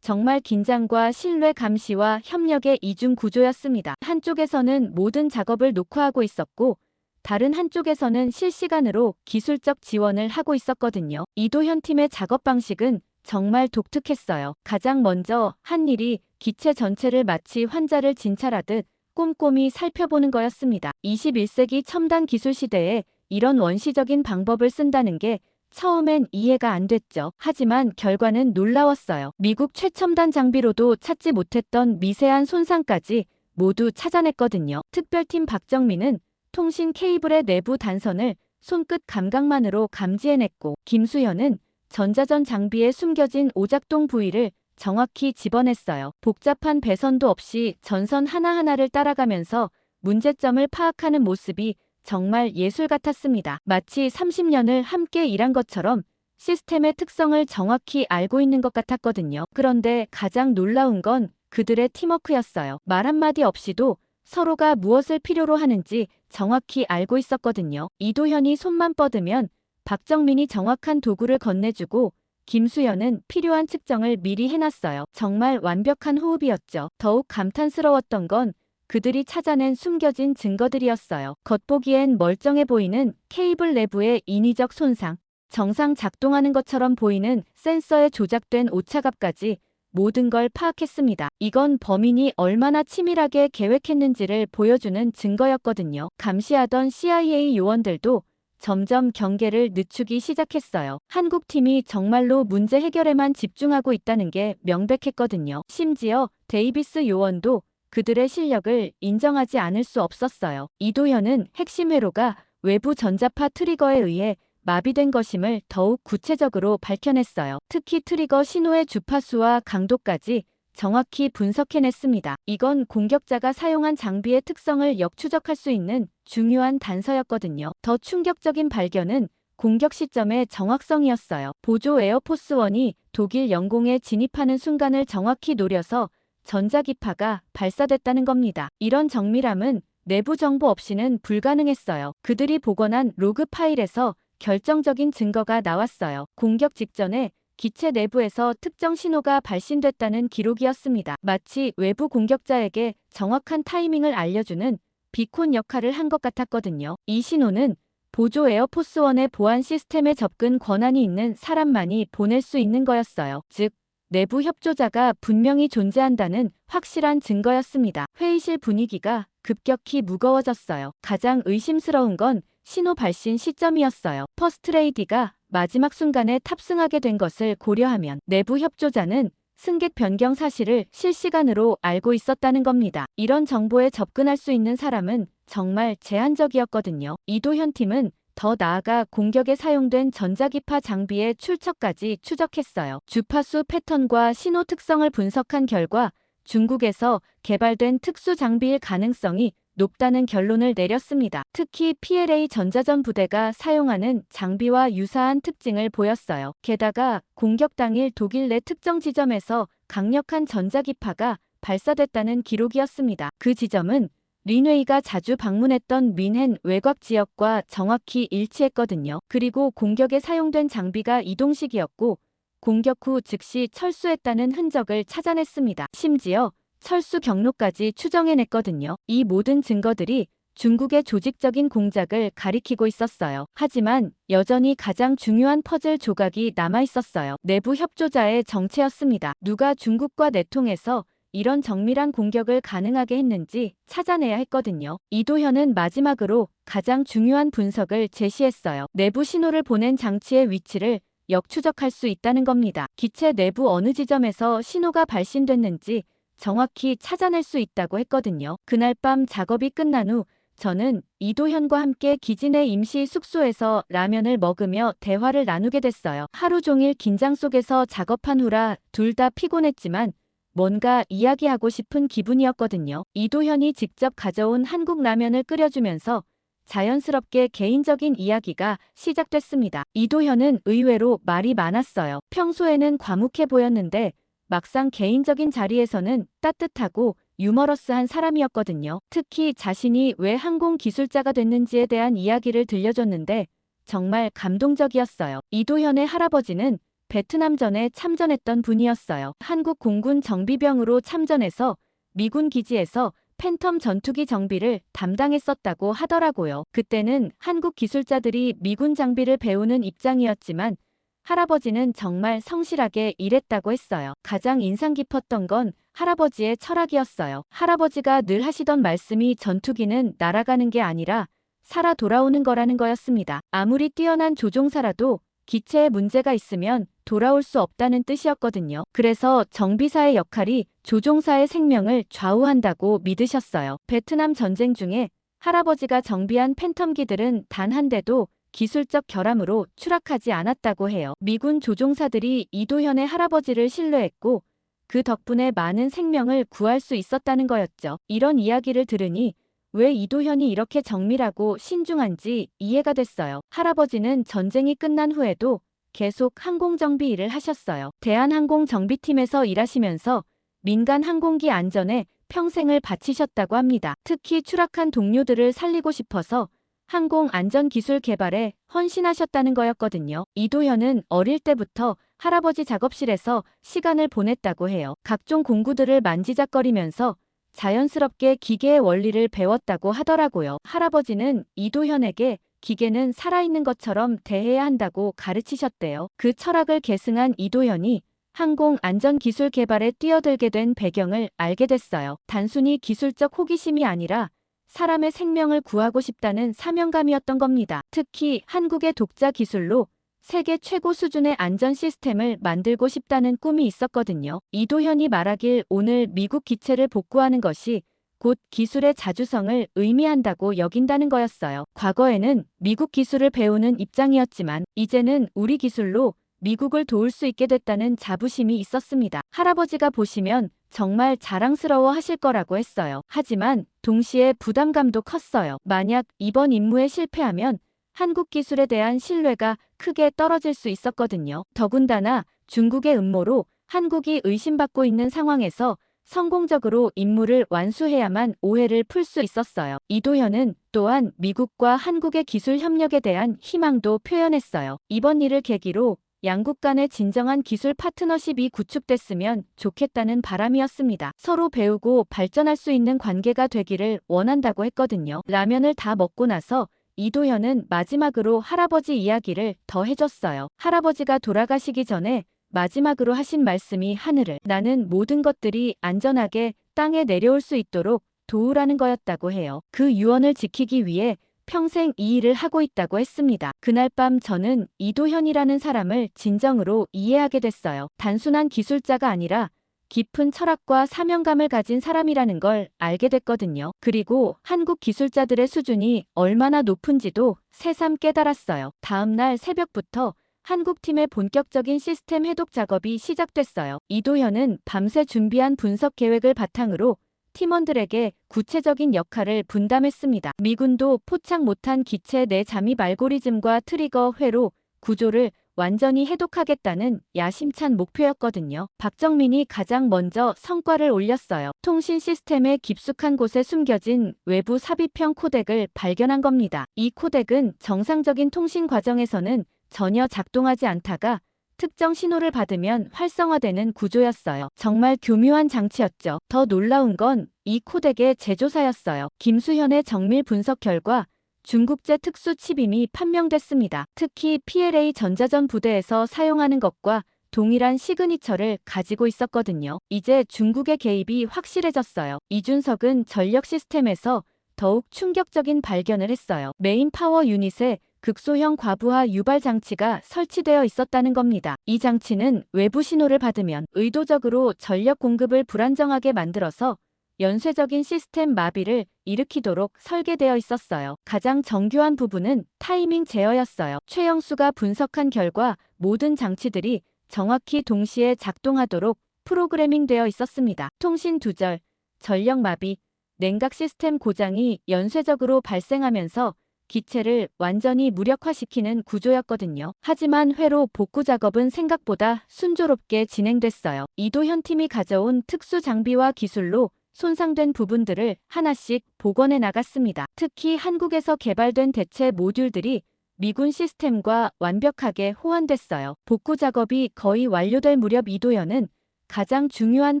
정말 긴장과 신뢰 감시와 협력의 이중 구조였습니다. 한쪽에서는 모든 작업을 녹화하고 있었고, 다른 한쪽에서는 실시간으로 기술적 지원을 하고 있었거든요. 이도현 팀의 작업 방식은 정말 독특했어요. 가장 먼저 한 일이 기체 전체를 마치 환자를 진찰하듯 꼼꼼히 살펴보는 거였습니다. 21세기 첨단 기술 시대에 이런 원시적인 방법을 쓴다는 게 처음엔 이해가 안 됐죠. 하지만 결과는 놀라웠어요. 미국 최첨단 장비로도 찾지 못했던 미세한 손상까지 모두 찾아냈거든요. 특별팀 박정민은 통신 케이블의 내부 단선을 손끝 감각만으로 감지해냈고, 김수현은 전자전 장비에 숨겨진 오작동 부위를 정확히 집어냈어요. 복잡한 배선도 없이 전선 하나하나를 따라가면서 문제점을 파악하는 모습이 정말 예술 같았습니다. 마치 30년을 함께 일한 것처럼 시스템의 특성을 정확히 알고 있는 것 같았거든요. 그런데 가장 놀라운 건 그들의 팀워크였어요. 말 한마디 없이도 서로가 무엇을 필요로 하는지 정확히 알고 있었거든요. 이도현이 손만 뻗으면 박정민이 정확한 도구를 건네주고, 김수현은 필요한 측정을 미리 해놨어요. 정말 완벽한 호흡이었죠. 더욱 감탄스러웠던 건 그들이 찾아낸 숨겨진 증거들이었어요. 겉보기엔 멀쩡해 보이는 케이블 내부의 인위적 손상, 정상 작동하는 것처럼 보이는 센서에 조작된 오차값까지 모든 걸 파악했습니다. 이건 범인이 얼마나 치밀하게 계획했는지를 보여주는 증거였거든요. 감시하던 CIA 요원들도 점점 경계를 늦추기 시작했어요. 한국팀이 정말로 문제 해결에만 집중하고 있다는 게 명백했거든요. 심지어 데이비스 요원도 그들의 실력을 인정하지 않을 수 없었어요. 이도현은 핵심 회로가 외부 전자파 트리거에 의해 마비된 것임을 더욱 구체적으로 밝혀냈어요. 특히 트리거 신호의 주파수와 강도까지 정확히 분석해냈습니다. 이건 공격자가 사용한 장비의 특성을 역추적할 수 있는 중요한 단서였거든요. 더 충격적인 발견은 공격 시점의 정확성이었어요. 보조 에어포스1이 독일 영공에 진입하는 순간을 정확히 노려서 전자기파가 발사됐다는 겁니다. 이런 정밀함은 내부 정보 없이는 불가능했어요. 그들이 복원한 로그 파일에서 결정적인 증거가 나왔어요. 공격 직전에 기체 내부에서 특정 신호가 발신됐다는 기록이었습니다. 마치 외부 공격자에게 정확한 타이밍을 알려주는 비콘 역할을 한 것 같았거든요. 이 신호는 보조 에어포스1의 보안 시스템에 접근 권한이 있는 사람만이 보낼 수 있는 거였어요. 즉, 내부 협조자가 분명히 존재한다는 확실한 증거였습니다. 회의실 분위기가 급격히 무거워졌어요. 가장 의심스러운 건 신호 발신 시점이었어요. 퍼스트레이디가 마지막 순간에 탑승하게 된 것을 고려하면 내부 협조자는 승객 변경 사실을 실시간으로 알고 있었다는 겁니다. 이런 정보에 접근할 수 있는 사람은 정말 제한적이었거든요. 이도현 팀은 더 나아가 공격에 사용된 전자기파 장비의 출처까지 추적했어요. 주파수 패턴과 신호 특성을 분석한 결과 중국에서 개발된 특수 장비일 가능성이 높다는 결론을 내렸습니다. 특히 PLA 전자전 부대가 사용하는 장비와 유사한 특징을 보였어요. 게다가 공격 당일 독일 내 특정 지점에서 강력한 전자기파가 발사됐다는 기록이었습니다. 그 지점은 린웨이가 자주 방문했던 뮌헨 외곽 지역과 정확히 일치했거든요. 그리고 공격에 사용된 장비가 이동식이었고 공격 후 즉시 철수했다는 흔적을 찾아냈습니다. 심지어 철수 경로까지 추정해냈거든요. 이 모든 증거들이 중국의 조직적인 공작을 가리키고 있었어요. 하지만 여전히 가장 중요한 퍼즐 조각이 남아있었어요. 내부 협조자의 정체였습니다. 누가 중국과 내통해서 이런 정밀한 공격을 가능하게 했는지 찾아내야 했거든요. 이도현은 마지막으로 가장 중요한 분석을 제시했어요. 내부 신호를 보낸 장치의 위치를 역추적할 수 있다는 겁니다. 기체 내부 어느 지점에서 신호가 발신됐는지 정확히 찾아낼 수 있다고 했거든요. 그날 밤 작업이 끝난 후 저는 이도현과 함께 기지 내 임시 숙소에서 라면을 먹으며 대화를 나누게 됐어요. 하루 종일 긴장 속에서 작업한 후라 둘 다 피곤했지만 뭔가 이야기하고 싶은 기분이었거든요. 이도현이 직접 가져온 한국 라면을 끓여주면서 자연스럽게 개인적인 이야기가 시작됐습니다. 이도현은 의외로 말이 많았어요. 평소에는 과묵해 보였는데 막상 개인적인 자리에서는 따뜻하고 유머러스한 사람이었거든요. 특히 자신이 왜 항공기술자가 됐는지에 대한 이야기를 들려줬는데 정말 감동적이었어요. 이도현의 할아버지는 베트남전에 참전했던 분이었어요. 한국 공군 정비병으로 참전해서 미군 기지에서 팬텀 전투기 정비를 담당했었다고 하더라고요. 그때는 한국 기술자들이 미군 장비를 배우는 입장이었지만 할아버지는 정말 성실하게 일했다고 했어요. 가장 인상 깊었던 건 할아버지의 철학이었어요. 할아버지가 늘 하시던 말씀이 전투기는 날아가는 게 아니라 살아 돌아오는 거라는 거였습니다. 아무리 뛰어난 조종사라도 기체에 문제가 있으면 돌아올 수 없다는 뜻이었거든요. 그래서 정비사의 역할이 조종사의 생명을 좌우한다고 믿으셨어요. 베트남 전쟁 중에 할아버지가 정비한 팬텀기들은 단 한 대도 기술적 결함으로 추락하지 않았다고 해요. 미군 조종사들이 이도현의 할아버지를 신뢰했고 그 덕분에 많은 생명을 구할 수 있었다는 거였죠. 이런 이야기를 들으니 왜 이도현이 이렇게 정밀하고 신중한지 이해가 됐어요. 할아버지는 전쟁이 끝난 후에도 계속 항공정비 일을 하셨어요. 대한항공정비팀에서 일하시면서 민간 항공기 안전에 평생을 바치셨다고 합니다. 특히 추락한 동료들을 살리고 싶어서 항공 안전 기술 개발에 헌신하셨다는 거였거든요. 이도현은 어릴 때부터 할아버지 작업실에서 시간을 보냈다고 해요. 각종 공구들을 만지작거리면서 자연스럽게 기계의 원리를 배웠다고 하더라고요. 할아버지는 이도현에게 기계는 살아있는 것처럼 대해야 한다고 가르치셨대요. 그 철학을 계승한 이도현이 항공 안전 기술 개발에 뛰어들게 된 배경을 알게 됐어요. 단순히 기술적 호기심이 아니라 사람의 생명을 구하고 싶다는 사명감이었던 겁니다. 특히 한국의 독자 기술로 세계 최고 수준의 안전 시스템을 만들고 싶다는 꿈이 있었거든요. 이도현이 말하길 오늘 미국 기체를 복구하는 것이 곧 기술의 자주성을 의미한다고 여긴다는 거였어요. 과거에는 미국 기술을 배우는 입장이었지만 이제는 우리 기술로 미국을 도울 수 있게 됐다는 자부심이 있었습니다. 할아버지가 보시면 정말 자랑스러워 하실 거라고 했어요. 하지만 동시에 부담감도 컸어요. 만약 이번 임무에 실패하면 한국 기술에 대한 신뢰가 크게 떨어질 수 있었거든요. 더군다나 중국의 음모로 한국이 의심받고 있는 상황에서 성공적으로 임무를 완수해야만 오해를 풀 수 있었어요. 이도현은 또한 미국과 한국의 기술 협력에 대한 희망도 표현했어요. 이번 일을 계기로 양국 간의 진정한 기술 파트너십이 구축됐으면 좋겠다는 바람이었습니다. 서로 배우고 발전할 수 있는 관계가 되기를 원한다고 했거든요. 라면을 다 먹고 나서 이도현은 마지막으로 할아버지 이야기를 더 해줬어요. 할아버지가 돌아가시기 전에 마지막으로 하신 말씀이 하늘을 나는 모든 것들이 안전하게 땅에 내려올 수 있도록 도우라는 거였다고 해요. 그 유언을 지키기 위해 평생 이 일을 하고 있다고 했습니다. 그날 밤 저는 이도현이라는 사람을 진정으로 이해하게 됐어요. 단순한 기술자가 아니라 깊은 철학과 사명감을 가진 사람이라는 걸 알게 됐거든요. 그리고 한국 기술자들의 수준이 얼마나 높은지도 새삼 깨달았어요. 다음 날 새벽부터 한국팀의 본격적인 시스템 해독 작업이 시작됐어요. 이도현은 밤새 준비한 분석 계획을 바탕으로 팀원들에게 구체적인 역할을 분담했습니다. 미군도 포착 못한 기체 내 잠입 알고리즘과 트리거 회로 구조를 완전히 해독하겠다는 야심찬 목표였거든요. 박정민이 가장 먼저 성과를 올렸어요. 통신 시스템의 깊숙한 곳에 숨겨진 외부 삽입형 코덱을 발견한 겁니다. 이 코덱은 정상적인 통신 과정에서는 전혀 작동하지 않다가 특정 신호를 받으면 활성화되는 구조였어요. 정말 교묘한 장치였죠. 더 놀라운 건 이 코덱의 제조사였어요. 김수현의 정밀 분석 결과 중국제 특수 칩임이 판명됐습니다. 특히 PLA 전자전 부대에서 사용하는 것과 동일한 시그니처를 가지고 있었거든요. 이제 중국의 개입이 확실해졌어요. 이준석은 전력 시스템에서 더욱 충격적인 발견을 했어요. 메인 파워 유닛에 극소형 과부하 유발 장치가 설치되어 있었다는 겁니다. 이 장치는 외부 신호를 받으면 의도적으로 전력 공급을 불안정하게 만들어서 연쇄적인 시스템 마비를 일으키도록 설계되어 있었어요. 가장 정교한 부분은 타이밍 제어였어요. 최영수가 분석한 결과 모든 장치들이 정확히 동시에 작동하도록 프로그래밍되어 있었습니다. 통신 두절, 전력 마비, 냉각 시스템 고장이 연쇄적으로 발생하면서 기체를 완전히 무력화시키는 구조였거든요. 하지만 회로 복구 작업은 생각보다 순조롭게 진행됐어요. 이도현 팀이 가져온 특수 장비와 기술로 손상된 부분들을 하나씩 복원해 나갔습니다. 특히 한국에서 개발된 대체 모듈들이 미군 시스템과 완벽하게 호환됐어요. 복구 작업이 거의 완료될 무렵 이도현은 가장 중요한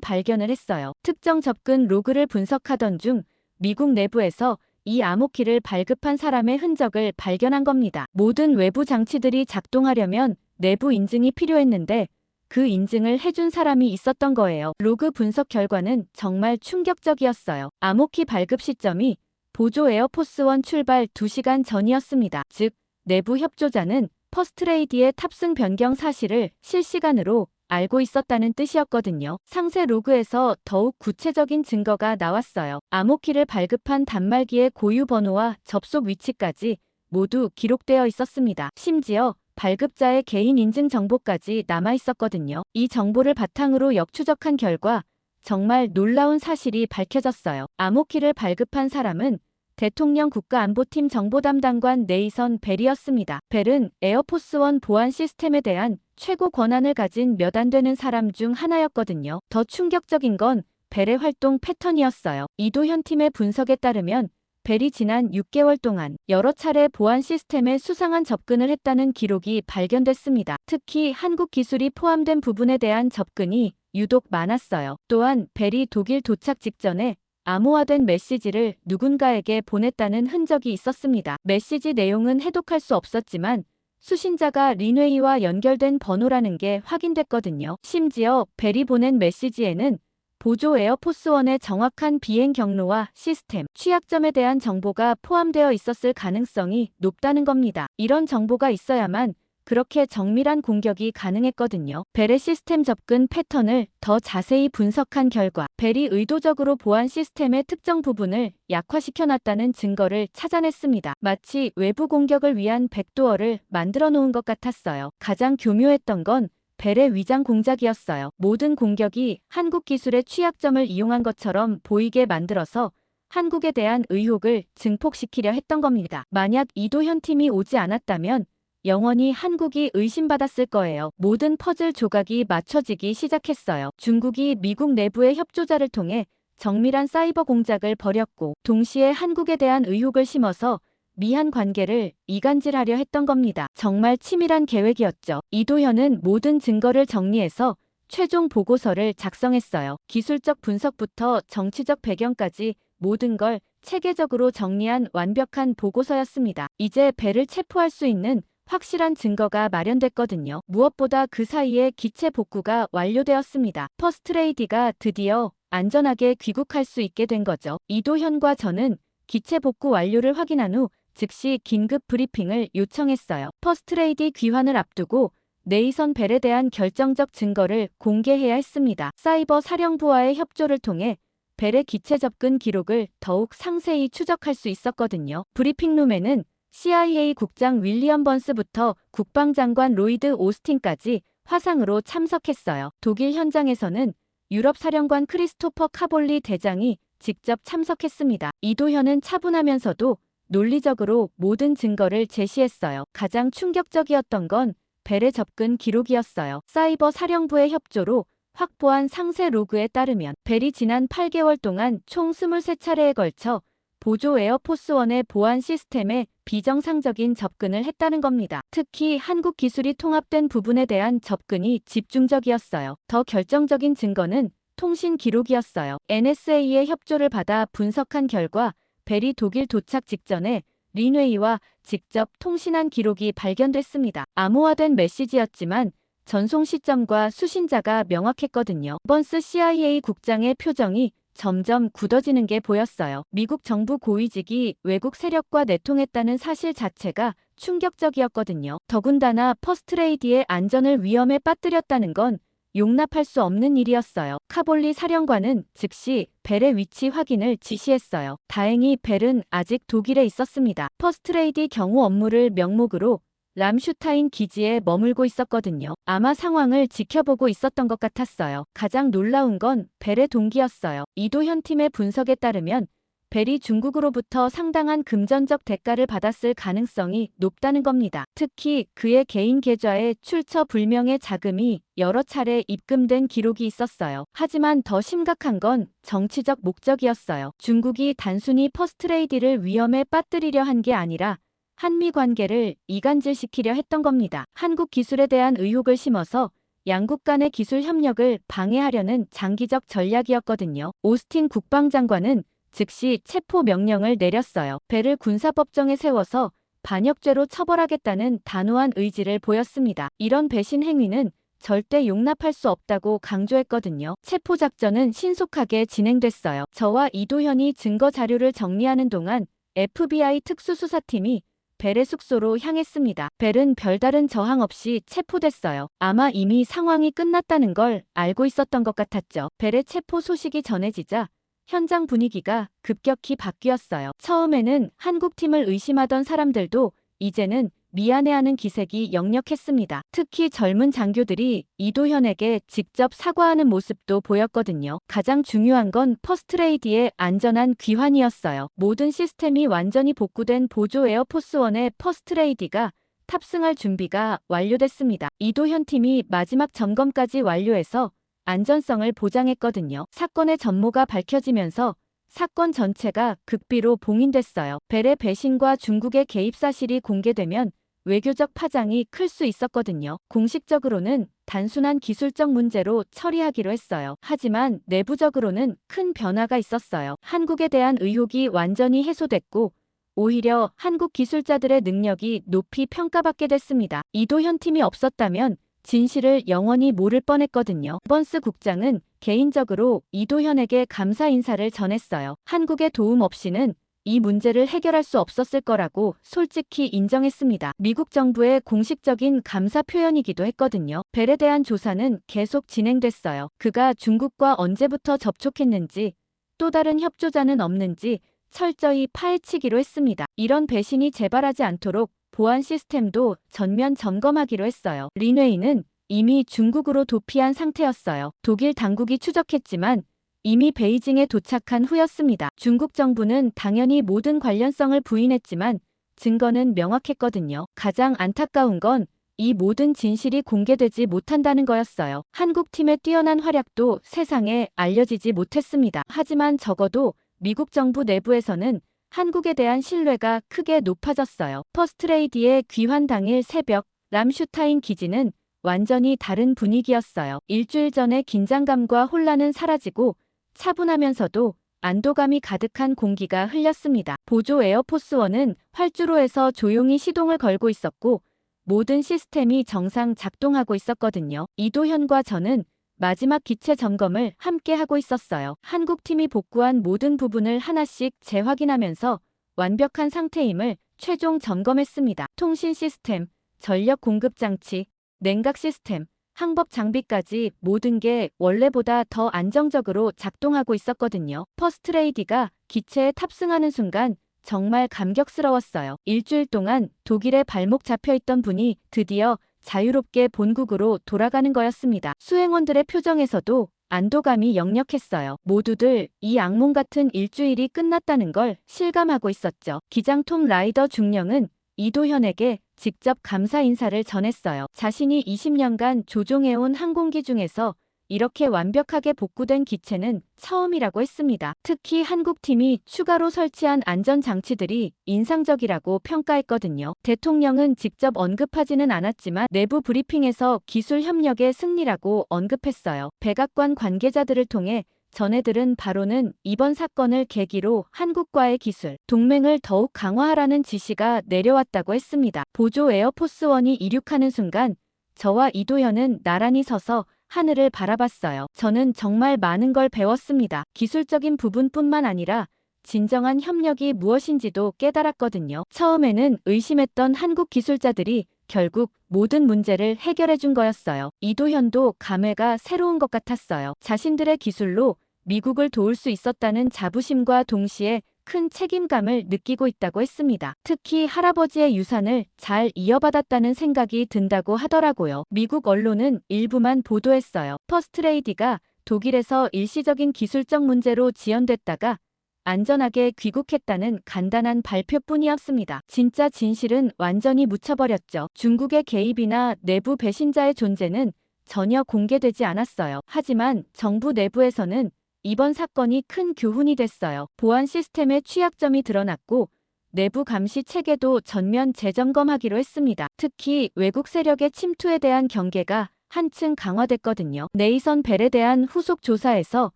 발견을 했어요. 특정 접근 로그를 분석하던 중 미국 내부에서 이 암호키를 발급한 사람의 흔적을 발견한 겁니다. 모든 외부 장치들이 작동하려면 내부 인증이 필요했는데 그 인증을 해준 사람이 있었던 거예요. 로그 분석 결과는 정말 충격적이었어요. 암호키 발급 시점이 보조 에어포스1 출발 2시간 전이었습니다. 즉, 내부 협조자는 퍼스트레이디의 탑승 변경 사실을 실시간으로 알고 있었다는 뜻이었거든요. 상세 로그에서 더욱 구체적인 증거가 나왔어요. 암호키를 발급한 단말기의 고유 번호와 접속 위치까지 모두 기록되어 있었습니다. 심지어 발급자의 개인 인증 정보까지 남아 있었거든요. 이 정보를 바탕으로 역추적한 결과 정말 놀라운 사실이 밝혀졌어요. 암호키를 발급한 사람은 대통령 국가안보팀 정보담당관 네이선 벨이었습니다. 벨은 에어포스1 보안 시스템에 대한 최고 권한을 가진 몇 안 되는 사람 중 하나였거든요. 더 충격적인 건 벨의 활동 패턴이었어요. 이도현 팀의 분석에 따르면 벨이 지난 6개월 동안 여러 차례 보안 시스템에 수상한 접근을 했다는 기록이 발견됐습니다. 특히 한국 기술이 포함된 부분에 대한 접근이 유독 많았어요. 또한 벨이 독일 도착 직전에 암호화된 메시지를 누군가에게 보냈다는 흔적이 있었습니다. 메시지 내용은 해독할 수 없었지만 수신자가 린웨이와 연결된 번호라는 게 확인됐거든요. 심지어 벨이 보낸 메시지에는 보조 에어포스1의 정확한 비행 경로와 시스템, 취약점에 대한 정보가 포함되어 있었을 가능성이 높다는 겁니다. 이런 정보가 있어야만 그렇게 정밀한 공격이 가능했거든요. 벨의 시스템 접근 패턴을 더 자세히 분석한 결과 벨이 의도적으로 보안 시스템의 특정 부분을 약화시켜놨다는 증거를 찾아냈습니다. 마치 외부 공격을 위한 백도어를 만들어 놓은 것 같았어요. 가장 교묘했던 건 벨의 위장 공작이었어요. 모든 공격이 한국 기술의 취약점을 이용한 것처럼 보이게 만들어서 한국에 대한 의혹을 증폭시키려 했던 겁니다. 만약 이도현 팀이 오지 않았다면 영원히 한국이 의심받았을 거예요. 모든 퍼즐 조각이 맞춰지기 시작했어요. 중국이 미국 내부의 협조자를 통해 정밀한 사이버 공작을 벌였고 동시에 한국에 대한 의혹을 심어서 미한 관계를 이간질하려 했던 겁니다. 정말 치밀한 계획이었죠. 이도현은 모든 증거를 정리해서 최종 보고서를 작성했어요. 기술적 분석부터 정치적 배경까지 모든 걸 체계적으로 정리한 완벽한 보고서였습니다. 이제 벨을 체포할 수 있는 확실한 증거가 마련됐거든요. 무엇보다 그 사이에 기체 복구가 완료되었습니다. 퍼스트레이디가 드디어 안전하게 귀국할 수 있게 된 거죠. 이도현과 저는 기체 복구 완료를 확인한 후 즉시 긴급 브리핑을 요청했어요. 퍼스트레이디 귀환을 앞두고 네이선 벨에 대한 결정적 증거를 공개해야 했습니다. 사이버 사령부와의 협조를 통해 벨의 기체 접근 기록을 더욱 상세히 추적할 수 있었거든요. 브리핑룸에는 CIA 국장 윌리엄 번스부터 국방장관 로이드 오스틴까지 화상으로 참석했어요. 독일 현장에서는 유럽 사령관 크리스토퍼 카볼리 대장이 직접 참석했습니다. 이도현은 차분하면서도 논리적으로 모든 증거를 제시했어요. 가장 충격적이었던 건 벨의 접근 기록이었어요. 사이버 사령부의 협조로 확보한 상세 로그에 따르면 벨이 지난 8개월 동안 총 23차례에 걸쳐 보조 에어포스원의 보안 시스템에 비정상적인 접근을 했다는 겁니다. 특히 한국 기술이 통합된 부분에 대한 접근이 집중적이었어요. 더 결정적인 증거는 통신 기록이었어요. NSA의 협조를 받아 분석한 결과 벨이 독일 도착 직전에 린웨이와 직접 통신한 기록이 발견됐습니다. 암호화된 메시지였지만 전송 시점과 수신자가 명확했거든요. 번스 CIA 국장의 표정이 점점 굳어지는 게 보였어요. 미국 정부 고위직이 외국 세력과 내통했다는 사실 자체가 충격적이었거든요. 더군다나 퍼스트레이디의 안전을 위험에 빠뜨렸다는 건 용납할 수 없는 일이었어요. 카볼리 사령관은 즉시 벨의 위치 확인을 지시했어요. 다행히 벨은 아직 독일에 있었습니다. 퍼스트레이디 경호 업무를 명목으로 람슈타인 기지에 머물고 있었거든요. 아마 상황을 지켜보고 있었던 것 같았어요. 가장 놀라운 건 벨의 동기였어요. 이도현 팀의 분석에 따르면 벨이 중국으로부터 상당한 금전적 대가를 받았을 가능성이 높다는 겁니다. 특히 그의 개인 계좌에 출처 불명의 자금이 여러 차례 입금된 기록이 있었어요. 하지만 더 심각한 건 정치적 목적이었어요. 중국이 단순히 퍼스트레이디를 위험에 빠뜨리려 한 게 아니라 한미 관계를 이간질시키려 했던 겁니다. 한국 기술에 대한 의혹을 심어서 양국 간의 기술 협력을 방해하려는 장기적 전략이었거든요. 오스틴 국방장관은 즉시 체포 명령을 내렸어요. 벨을 군사법정에 세워서 반역죄로 처벌하겠다는 단호한 의지를 보였습니다. 이런 배신 행위는 절대 용납할 수 없다고 강조했거든요. 체포 작전은 신속하게 진행됐어요. 저와 이도현이 증거 자료를 정리하는 동안 FBI 특수수사팀이 벨의 숙소로 향했습니다. 벨은 별다른 저항 없이 체포됐어요. 아마 이미 상황이 끝났다는 걸 알고 있었던 것 같았죠. 벨의 체포 소식이 전해지자 현장 분위기가 급격히 바뀌었어요. 처음에는 한국팀을 의심하던 사람들도 이제는 미안해하는 기색이 역력했습니다. 특히 젊은 장교들이 이도현에게 직접 사과하는 모습도 보였거든요. 가장 중요한 건 퍼스트레이디의 안전한 귀환이었어요. 모든 시스템이 완전히 복구된 보조 에어포스원의 퍼스트레이디가 탑승할 준비가 완료됐습니다. 이도현 팀이 마지막 점검까지 완료해서 안전성을 보장했거든요. 사건의 전모가 밝혀지면서 사건 전체가 극비로 봉인됐어요. 벨의 배신과 중국의 개입 사실이 공개되면 외교적 파장이 클 수 있었거든요. 공식적으로는 단순한 기술적 문제로 처리하기로 했어요. 하지만 내부적으로는 큰 변화가 있었어요. 한국에 대한 의혹이 완전히 해소됐고 오히려 한국 기술자들의 능력이 높이 평가받게 됐습니다. 이도현 팀이 없었다면 진실을 영원히 모를 뻔했거든요. 번스 국장은 개인적으로 이도현에게 감사 인사를 전했어요. 한국의 도움 없이는 이 문제를 해결할 수 없었을 거라고 솔직히 인정했습니다. 미국 정부의 공식적인 감사 표현이기도 했거든요. 벨에 대한 조사는 계속 진행됐어요. 그가 중국과 언제부터 접촉했는지, 또 다른 협조자는 없는지 철저히 파헤치기로 했습니다. 이런 배신이 재발하지 않도록 보안 시스템도 전면 점검하기로 했어요. 린웨이는 이미 중국으로 도피한 상태였어요. 독일 당국이 추적했지만 이미 베이징에 도착한 후였습니다. 중국 정부는 당연히 모든 관련성을 부인했지만 증거는 명확했거든요. 가장 안타까운 건 이 모든 진실이 공개되지 못한다는 거였어요. 한국팀의 뛰어난 활약도 세상에 알려지지 못했습니다. 하지만 적어도 미국 정부 내부에서는 한국에 대한 신뢰가 크게 높아졌어요. 퍼스트레이디의 귀환 당일 새벽 람슈타인 기지는 완전히 다른 분위기였어요. 일주일 전의 긴장감과 혼란은 사라지고 차분하면서도 안도감이 가득한 공기가 흘렸습니다. 보조 에어포스원은 활주로에서 조용히 시동을 걸고 있었고 모든 시스템이 정상 작동하고 있었거든요. 이도현과 저는 마지막 기체 점검을 함께 하고 있었어요. 한국팀이 복구한 모든 부분을 하나씩 재확인하면서 완벽한 상태임을 최종 점검했습니다. 통신 시스템, 전력 공급 장치, 냉각 시스템, 항법 장비까지 모든 게 원래보다 더 안정적으로 작동하고 있었거든요. 퍼스트레이디가 기체에 탑승하는 순간 정말 감격스러웠어요. 일주일 동안 독일에 발목 잡혀있던 분이 드디어 자유롭게 본국으로 돌아가는 거였습니다. 수행원들의 표정에서도 안도감이 역력했어요. 모두들 이 악몽 같은 일주일이 끝났다는 걸 실감하고 있었죠. 기장 톰 라이더 중령은 이도현에게 직접 감사 인사를 전했어요. 자신이 20년간 조종해온 항공기 중에서 이렇게 완벽하게 복구된 기체는 처음이라고 했습니다. 특히 한국팀이 추가로 설치한 안전장치들이 인상적이라고 평가했거든요. 대통령은 직접 언급하지는 않았지만 내부 브리핑에서 기술 협력의 승리라고 언급했어요. 백악관 관계자들을 통해 전해들은 바로는 이번 사건을 계기로 한국과의 기술 동맹을 더욱 강화하라는 지시가 내려왔다고 했습니다. 보조 에어포스원이 이륙하는 순간 저와 이도현은 나란히 서서 하늘을 바라봤어요. 저는 정말 많은 걸 배웠습니다. 기술적인 부분뿐만 아니라 진정한 협력이 무엇인지도 깨달았거든요. 처음에는 의심했던 한국 기술자들이 결국 모든 문제를 해결해 준 거였어요. 이도현도 감회가 새로운 것 같았어요. 자신들의 기술로 미국을 도울 수 있었다는 자부심과 동시에 큰 책임감을 느끼고 있다고 했습니다. 특히 할아버지의 유산을 잘 이어받았다는 생각이 든다고 하더라고요. 미국 언론은 일부만 보도했어요. 퍼스트레이디가 독일에서 일시적인 기술적 문제로 지연됐다가 안전하게 귀국했다는 간단한 발표뿐이었습니다. 진짜 진실은 완전히 묻혀버렸죠. 중국의 개입이나 내부 배신자의 존재는 전혀 공개되지 않았어요. 하지만 정부 내부에서는 이번 사건이 큰 교훈이 됐어요. 보안 시스템의 취약점이 드러났고 내부 감시 체계도 전면 재점검하기로 했습니다. 특히 외국 세력의 침투에 대한 경계가 한층 강화됐거든요. 네이선 벨에 대한 후속 조사에서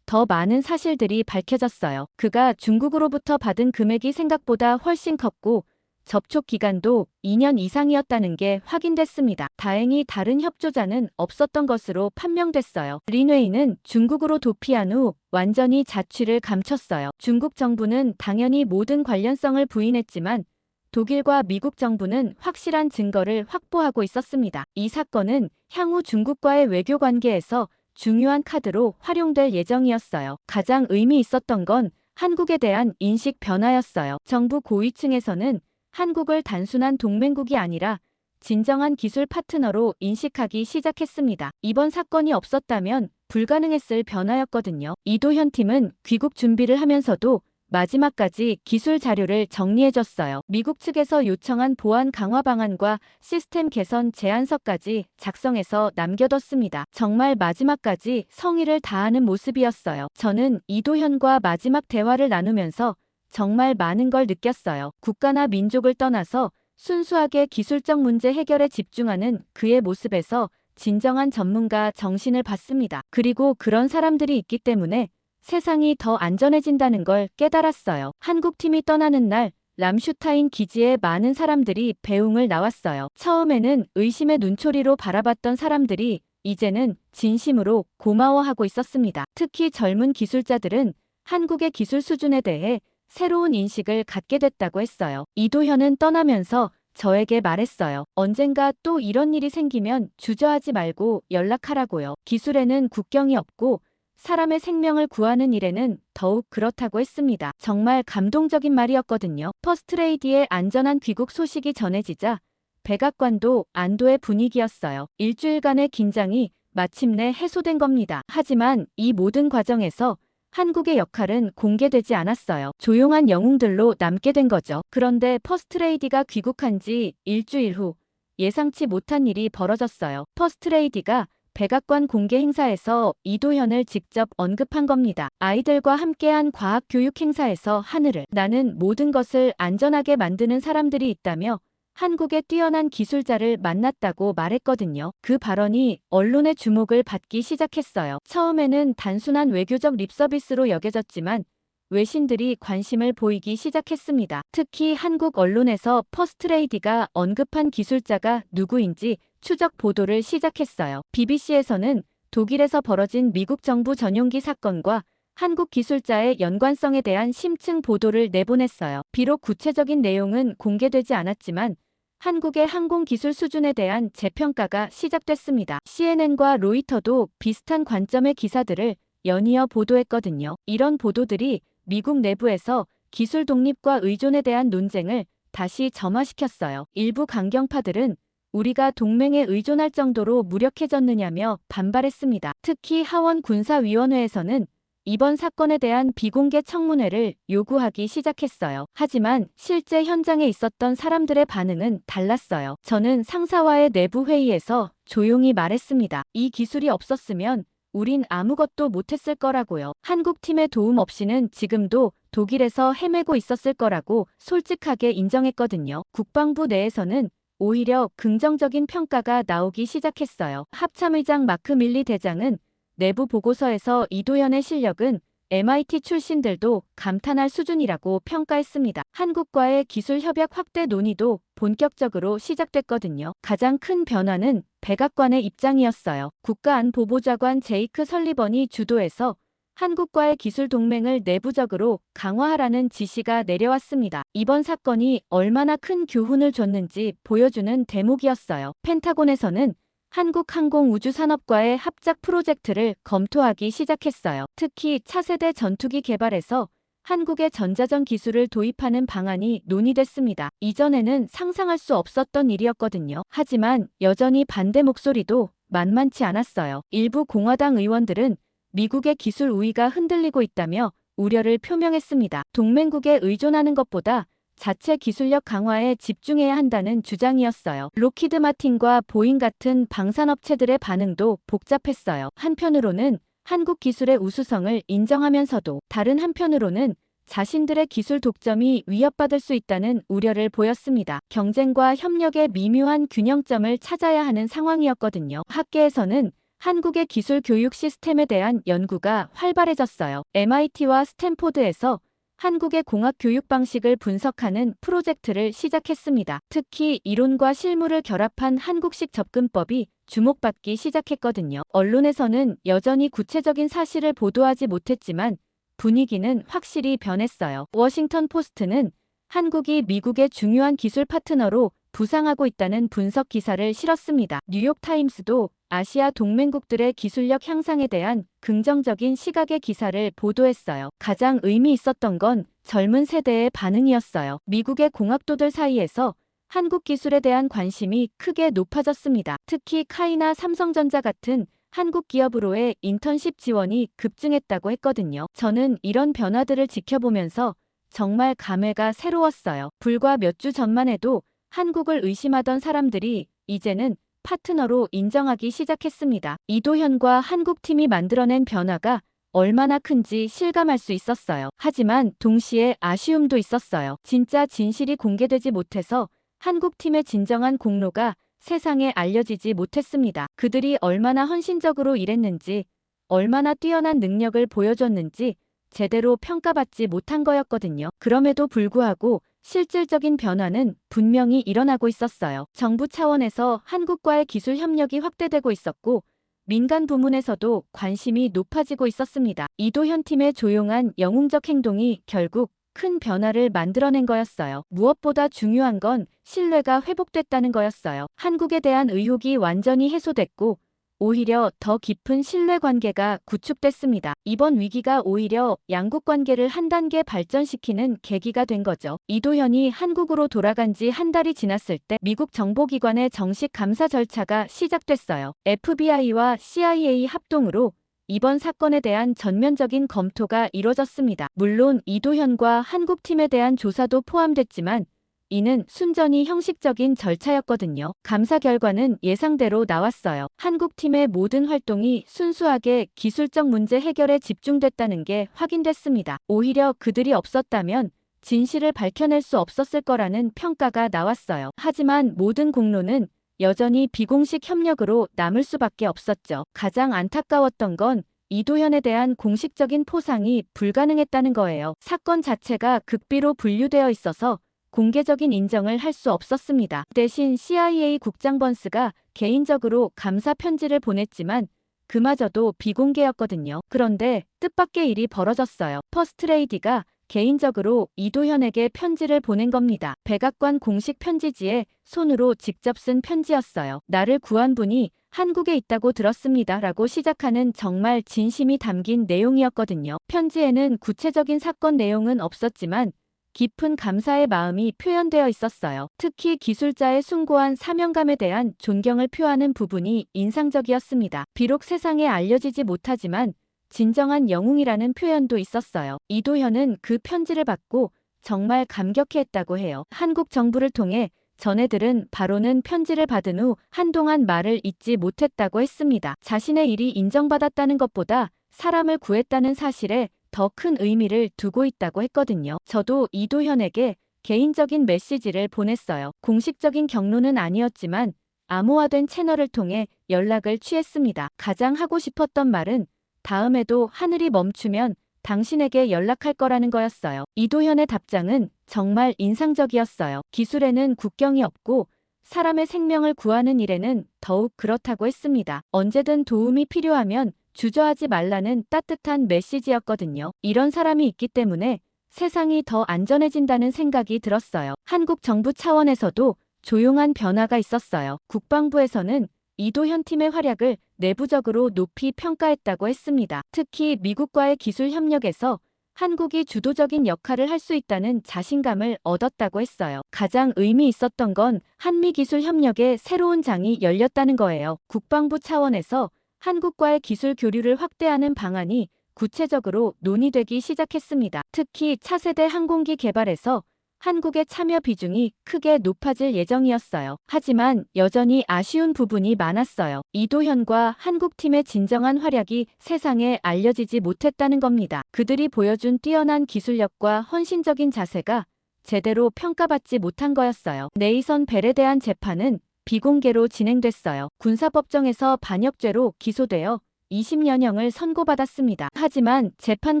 더 많은 사실들이 밝혀졌어요. 그가 중국으로부터 받은 금액이 생각보다 훨씬 컸고 접촉 기간도 2년 이상이었다는 게 확인됐습니다. 다행히 다른 협조자는 없었던 것으로 판명됐어요. 린웨이는 중국으로 도피한 후 완전히 자취를 감췄어요. 중국 정부는 당연히 모든 관련성을 부인했지만 독일과 미국 정부는 확실한 증거를 확보하고 있었습니다. 이 사건은 향후 중국과의 외교 관계에서 중요한 카드로 활용될 예정이었어요. 가장 의미 있었던 건 한국에 대한 인식 변화였어요. 정부 고위층에서는 한국을 단순한 동맹국이 아니라 진정한 기술 파트너로 인식하기 시작했습니다. 이번 사건이 없었다면 불가능했을 변화였거든요. 이도현 팀은 귀국 준비를 하면서도 마지막까지 기술 자료를 정리해줬어요. 미국 측에서 요청한 보안 강화 방안과 시스템 개선 제안서까지 작성해서 남겨뒀습니다. 정말 마지막까지 성의를 다하는 모습이었어요. 저는 이도현과 마지막 대화를 나누면서 정말 많은 걸 느꼈어요. 국가나 민족을 떠나서 순수하게 기술적 문제 해결에 집중하는 그의 모습에서 진정한 전문가 정신을 봤습니다. 그리고 그런 사람들이 있기 때문에 세상이 더 안전해진다는 걸 깨달았어요. 한국팀이 떠나는 날 람슈타인 기지에 많은 사람들이 배웅을 나왔어요. 처음에는 의심의 눈초리로 바라봤던 사람들이 이제는 진심으로 고마워하고 있었습니다. 특히 젊은 기술자들은 한국의 기술 수준에 대해 새로운 인식을 갖게 됐다고 했어요. 이도현은 떠나면서 저에게 말했어요. 언젠가 또 이런 일이 생기면 주저하지 말고 연락하라고요. 기술에는 국경이 없고 사람의 생명을 구하는 일에는 더욱 그렇다고 했습니다. 정말 감동적인 말이었거든요. 퍼스트레이디의 안전한 귀국 소식이 전해지자 백악관도 안도의 분위기였어요. 일주일간의 긴장이 마침내 해소된 겁니다. 하지만 이 모든 과정에서 한국의 역할은 공개되지 않았어요. 조용한 영웅들로 남게 된 거죠. 그런데 퍼스트레이디가 귀국한 지 일주일 후 예상치 못한 일이 벌어졌어요. 퍼스트레이디가 백악관 공개 행사에서 이도현을 직접 언급한 겁니다. 아이들과 함께한 과학교육 행사에서 하늘을 나는 모든 것을 안전하게 만드는 사람들이 있다며 한국의 뛰어난 기술자를 만났다고 말했거든요. 그 발언이 언론의 주목을 받기 시작했어요. 처음에는 단순한 외교적 립서비스로 여겨졌지만 외신들이 관심을 보이기 시작했습니다. 특히 한국 언론에서 퍼스트레이디가 언급한 기술자가 누구인지 추적 보도를 시작했어요. BBC에서는 독일에서 벌어진 미국 정부 전용기 사건과 한국 기술자의 연관성에 대한 심층 보도를 내보냈어요. 비록 구체적인 내용은 공개되지 않았지만 한국의 항공기술 수준에 대한 재평가가 시작됐습니다. CNN과 로이터도 비슷한 관점의 기사들을 연이어 보도했거든요. 이런 보도들이 미국 내부에서 기술 독립과 의존에 대한 논쟁을 다시 점화시켰어요. 일부 강경파들은 우리가 동맹에 의존할 정도로 무력해졌느냐며 반발했습니다. 특히 하원 군사위원회에서는 이번 사건에 대한 비공개 청문회를 요구하기 시작했어요. 하지만 실제 현장에 있었던 사람들의 반응은 달랐어요. 저는 상사와의 내부 회의에서 조용히 말했습니다. 이 기술이 없었으면 우린 아무것도 못했을 거라고요. 한국팀의 도움 없이는 지금도 독일에서 헤매고 있었을 거라고 솔직하게 인정했거든요. 국방부 내에서는 오히려 긍정적인 평가가 나오기 시작했어요. 합참의장 마크 밀리 대장은 내부 보고서에서 이도현의 실력은 MIT 출신들도 감탄할 수준이라고 평가했습니다. 한국과의 기술 협약 확대 논의도 본격적으로 시작됐거든요. 가장 큰 변화는 백악관의 입장이었어요. 국가안보보좌관 제이크 설리번이 주도해서 한국과의 기술 동맹을 내부적으로 강화하라는 지시가 내려왔습니다. 이번 사건이 얼마나 큰 교훈을 줬는지 보여주는 대목이었어요. 펜타곤에서는 한국 항공우주산업과의 합작 프로젝트를 검토하기 시작했어요. 특히 차세대 전투기 개발에서 한국의 전자전 기술을 도입하는 방안이 논의됐습니다. 이전에는 상상할 수 없었던 일이었거든요. 하지만 여전히 반대 목소리도 만만치 않았어요. 일부 공화당 의원들은 미국의 기술 우위가 흔들리고 있다며 우려를 표명했습니다. 동맹국에 의존하는 것보다 자체 기술력 강화에 집중해야 한다는 주장이었어요. 록히드 마틴과 보잉 같은 방산업체들의 반응도 복잡했어요. 한편으로는 한국 기술의 우수성을 인정하면서도 다른 한편으로는 자신들의 기술 독점이 위협받을 수 있다는 우려를 보였습니다. 경쟁과 협력의 미묘한 균형점을 찾아야 하는 상황이었거든요. 학계에서는 한국의 기술 교육 시스템에 대한 연구가 활발해졌어요. MIT와 스탠포드에서 한국의 공학 교육 방식을 분석하는 프로젝트를 시작했습니다. 특히 이론과 실무를 결합한 한국식 접근법이 주목받기 시작했거든요. 언론에서는 여전히 구체적인 사실을 보도하지 못했지만 분위기는 확실히 변했어요. 워싱턴 포스트는 한국이 미국의 중요한 기술 파트너로 부상하고 있다는 분석 기사를 실었습니다. 뉴욕타임스도 아시아 동맹국들의 기술력 향상에 대한 긍정적인 시각의 기사를 보도했어요. 가장 의미 있었던 건 젊은 세대의 반응이었어요. 미국의 공학도들 사이에서 한국 기술에 대한 관심이 크게 높아졌습니다. 특히 카이나 삼성전자 같은 한국 기업으로의 인턴십 지원이 급증했다고 했거든요. 저는 이런 변화들을 지켜보면서 정말 감회가 새로웠어요. 불과 몇 주 전만 해도 한국을 의심하던 사람들이 이제는 파트너로 인정하기 시작했습니다. 이도현과 한국팀이 만들어낸 변화가 얼마나 큰지 실감할 수 있었어요. 하지만 동시에 아쉬움도 있었어요. 진짜 진실이 공개되지 못해서 한국팀의 진정한 공로가 세상에 알려지지 못했습니다. 그들이 얼마나 헌신적으로 일했는지, 얼마나 뛰어난 능력을 보여줬는지 제대로 평가받지 못한 거였거든요. 그럼에도 불구하고 실질적인 변화는 분명히 일어나고 있었어요. 정부 차원에서 한국과의 기술 협력이 확대되고 있었고 민간 부문에서도 관심이 높아지고 있었습니다. 이도현 팀의 조용한 영웅적 행동이 결국 큰 변화를 만들어낸 거였어요. 무엇보다 중요한 건 신뢰가 회복됐다는 거였어요. 한국에 대한 의혹이 완전히 해소됐고 오히려 더 깊은 신뢰관계가 구축됐습니다. 이번 위기가 오히려 양국 관계를 한 단계 발전시키는 계기가 된 거죠. 이도현이 한국으로 돌아간 지 한 달이 지났을 때 미국 정보기관의 정식 감사 절차가 시작됐어요. FBI와 CIA 합동으로 이번 사건에 대한 전면적인 검토가 이뤄졌습니다. 물론 이도현과 한국팀에 대한 조사도 포함됐지만 이는 순전히 형식적인 절차였거든요. 감사 결과는 예상대로 나왔어요. 한국팀의 모든 활동이 순수하게 기술적 문제 해결에 집중됐다는 게 확인됐습니다. 오히려 그들이 없었다면 진실을 밝혀낼 수 없었을 거라는 평가가 나왔어요. 하지만 모든 공로는 여전히 비공식 협력으로 남을 수밖에 없었죠. 가장 안타까웠던 건 이도현에 대한 공식적인 포상이 불가능했다는 거예요. 사건 자체가 극비로 분류되어 있어서 공개적인 인정을 할 수 없었습니다. 대신 CIA 국장 번스가 개인적으로 감사 편지를 보냈지만 그마저도 비공개였거든요. 그런데 뜻밖의 일이 벌어졌어요. 퍼스트레이디가 개인적으로 이도현에게 편지를 보낸 겁니다. 백악관 공식 편지지에 손으로 직접 쓴 편지였어요. 나를 구한 분이 한국에 있다고 들었습니다. 라고 시작하는 정말 진심이 담긴 내용이었거든요. 편지에는 구체적인 사건 내용은 없었지만 깊은 감사의 마음이 표현되어 있었어요. 특히 기술자의 숭고한 사명감에 대한 존경을 표하는 부분이 인상적이었습니다. 비록 세상에 알려지지 못하지만 진정한 영웅이라는 표현도 있었어요. 이도현은 그 편지를 받고 정말 감격해했다고 해요. 한국 정부를 통해 전해들은 바로는 편지를 받은 후 한동안 말을 잇지 못했다고 했습니다. 자신의 일이 인정받았다는 것보다 사람을 구했다는 사실에 더 큰 의미를 두고 있다고 했거든요. 저도 이도현에게 개인적인 메시지를 보냈어요. 공식적인 경로는 아니었지만 암호화된 채널을 통해 연락을 취했습니다. 가장 하고 싶었던 말은 다음에도 하늘이 멈추면 당신에게 연락할 거라는 거였어요. 이도현의 답장은 정말 인상적이었어요. 기술에는 국경이 없고 사람의 생명을 구하는 일에는 더욱 그렇다고 했습니다. 언제든 도움이 필요하면 주저하지 말라는 따뜻한 메시지였거든요. 이런 사람이 있기 때문에 세상이 더 안전해진다는 생각이 들었어요. 한국 정부 차원에서도 조용한 변화가 있었어요. 국방부에서는 이도현 팀의 활약을 내부적으로 높이 평가했다고 했습니다. 특히 미국과의 기술 협력에서 한국이 주도적인 역할을 할 수 있다는 자신감을 얻었다고 했어요. 가장 의미 있었던 건 한미 기술 협력의 새로운 장이 열렸다는 거예요. 국방부 차원에서 한국과의 기술 교류를 확대하는 방안이 구체적으로 논의되기 시작했습니다. 특히 차세대 항공기 개발에서 한국의 참여 비중이 크게 높아질 예정이었어요. 하지만 여전히 아쉬운 부분이 많았어요. 이도현과 한국팀의 진정한 활약이 세상에 알려지지 못했다는 겁니다. 그들이 보여준 뛰어난 기술력과 헌신적인 자세가 제대로 평가받지 못한 거였어요. 네이선 벨에 대한 재판은 비공개로 진행됐어요. 군사법정에서 반역죄로 기소되어 20년형을 선고받았습니다. 하지만 재판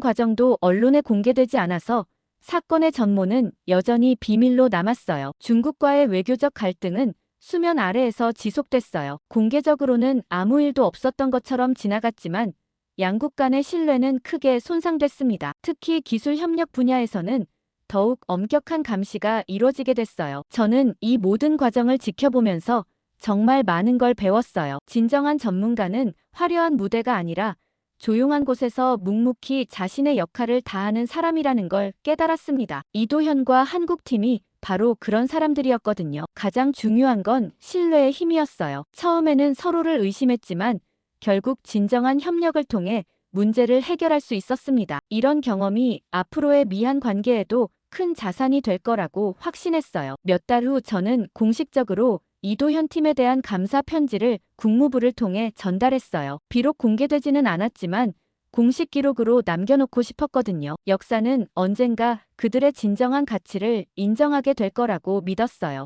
과정도 언론에 공개되지 않아서 사건의 전모는 여전히 비밀로 남았어요. 중국과의 외교적 갈등은 수면 아래에서 지속됐어요. 공개적으로는 아무 일도 없었던 것처럼 지나갔지만 양국 간의 신뢰는 크게 손상됐습니다. 특히 기술 협력 분야에서는 더욱 엄격한 감시가 이루어지게 됐어요. 저는 이 모든 과정을 지켜보면서 정말 많은 걸 배웠어요. 진정한 전문가는 화려한 무대가 아니라 조용한 곳에서 묵묵히 자신의 역할을 다하는 사람이라는 걸 깨달았습니다. 이도현과 한국팀이 바로 그런 사람들이었거든요. 가장 중요한 건 신뢰의 힘이었어요. 처음에는 서로를 의심했지만 결국 진정한 협력을 통해 문제를 해결할 수 있었습니다. 이런 경험이 앞으로의 미한 관계에도 큰 자산이 될 거라고 확신했어요. 몇 달 후 저는 공식적으로 이도현 팀에 대한 감사 편지를 국무부를 통해 전달했어요. 비록 공개되지는 않았지만 공식 기록으로 남겨놓고 싶었거든요. 역사는 언젠가 그들의 진정한 가치를 인정하게 될 거라고 믿었어요.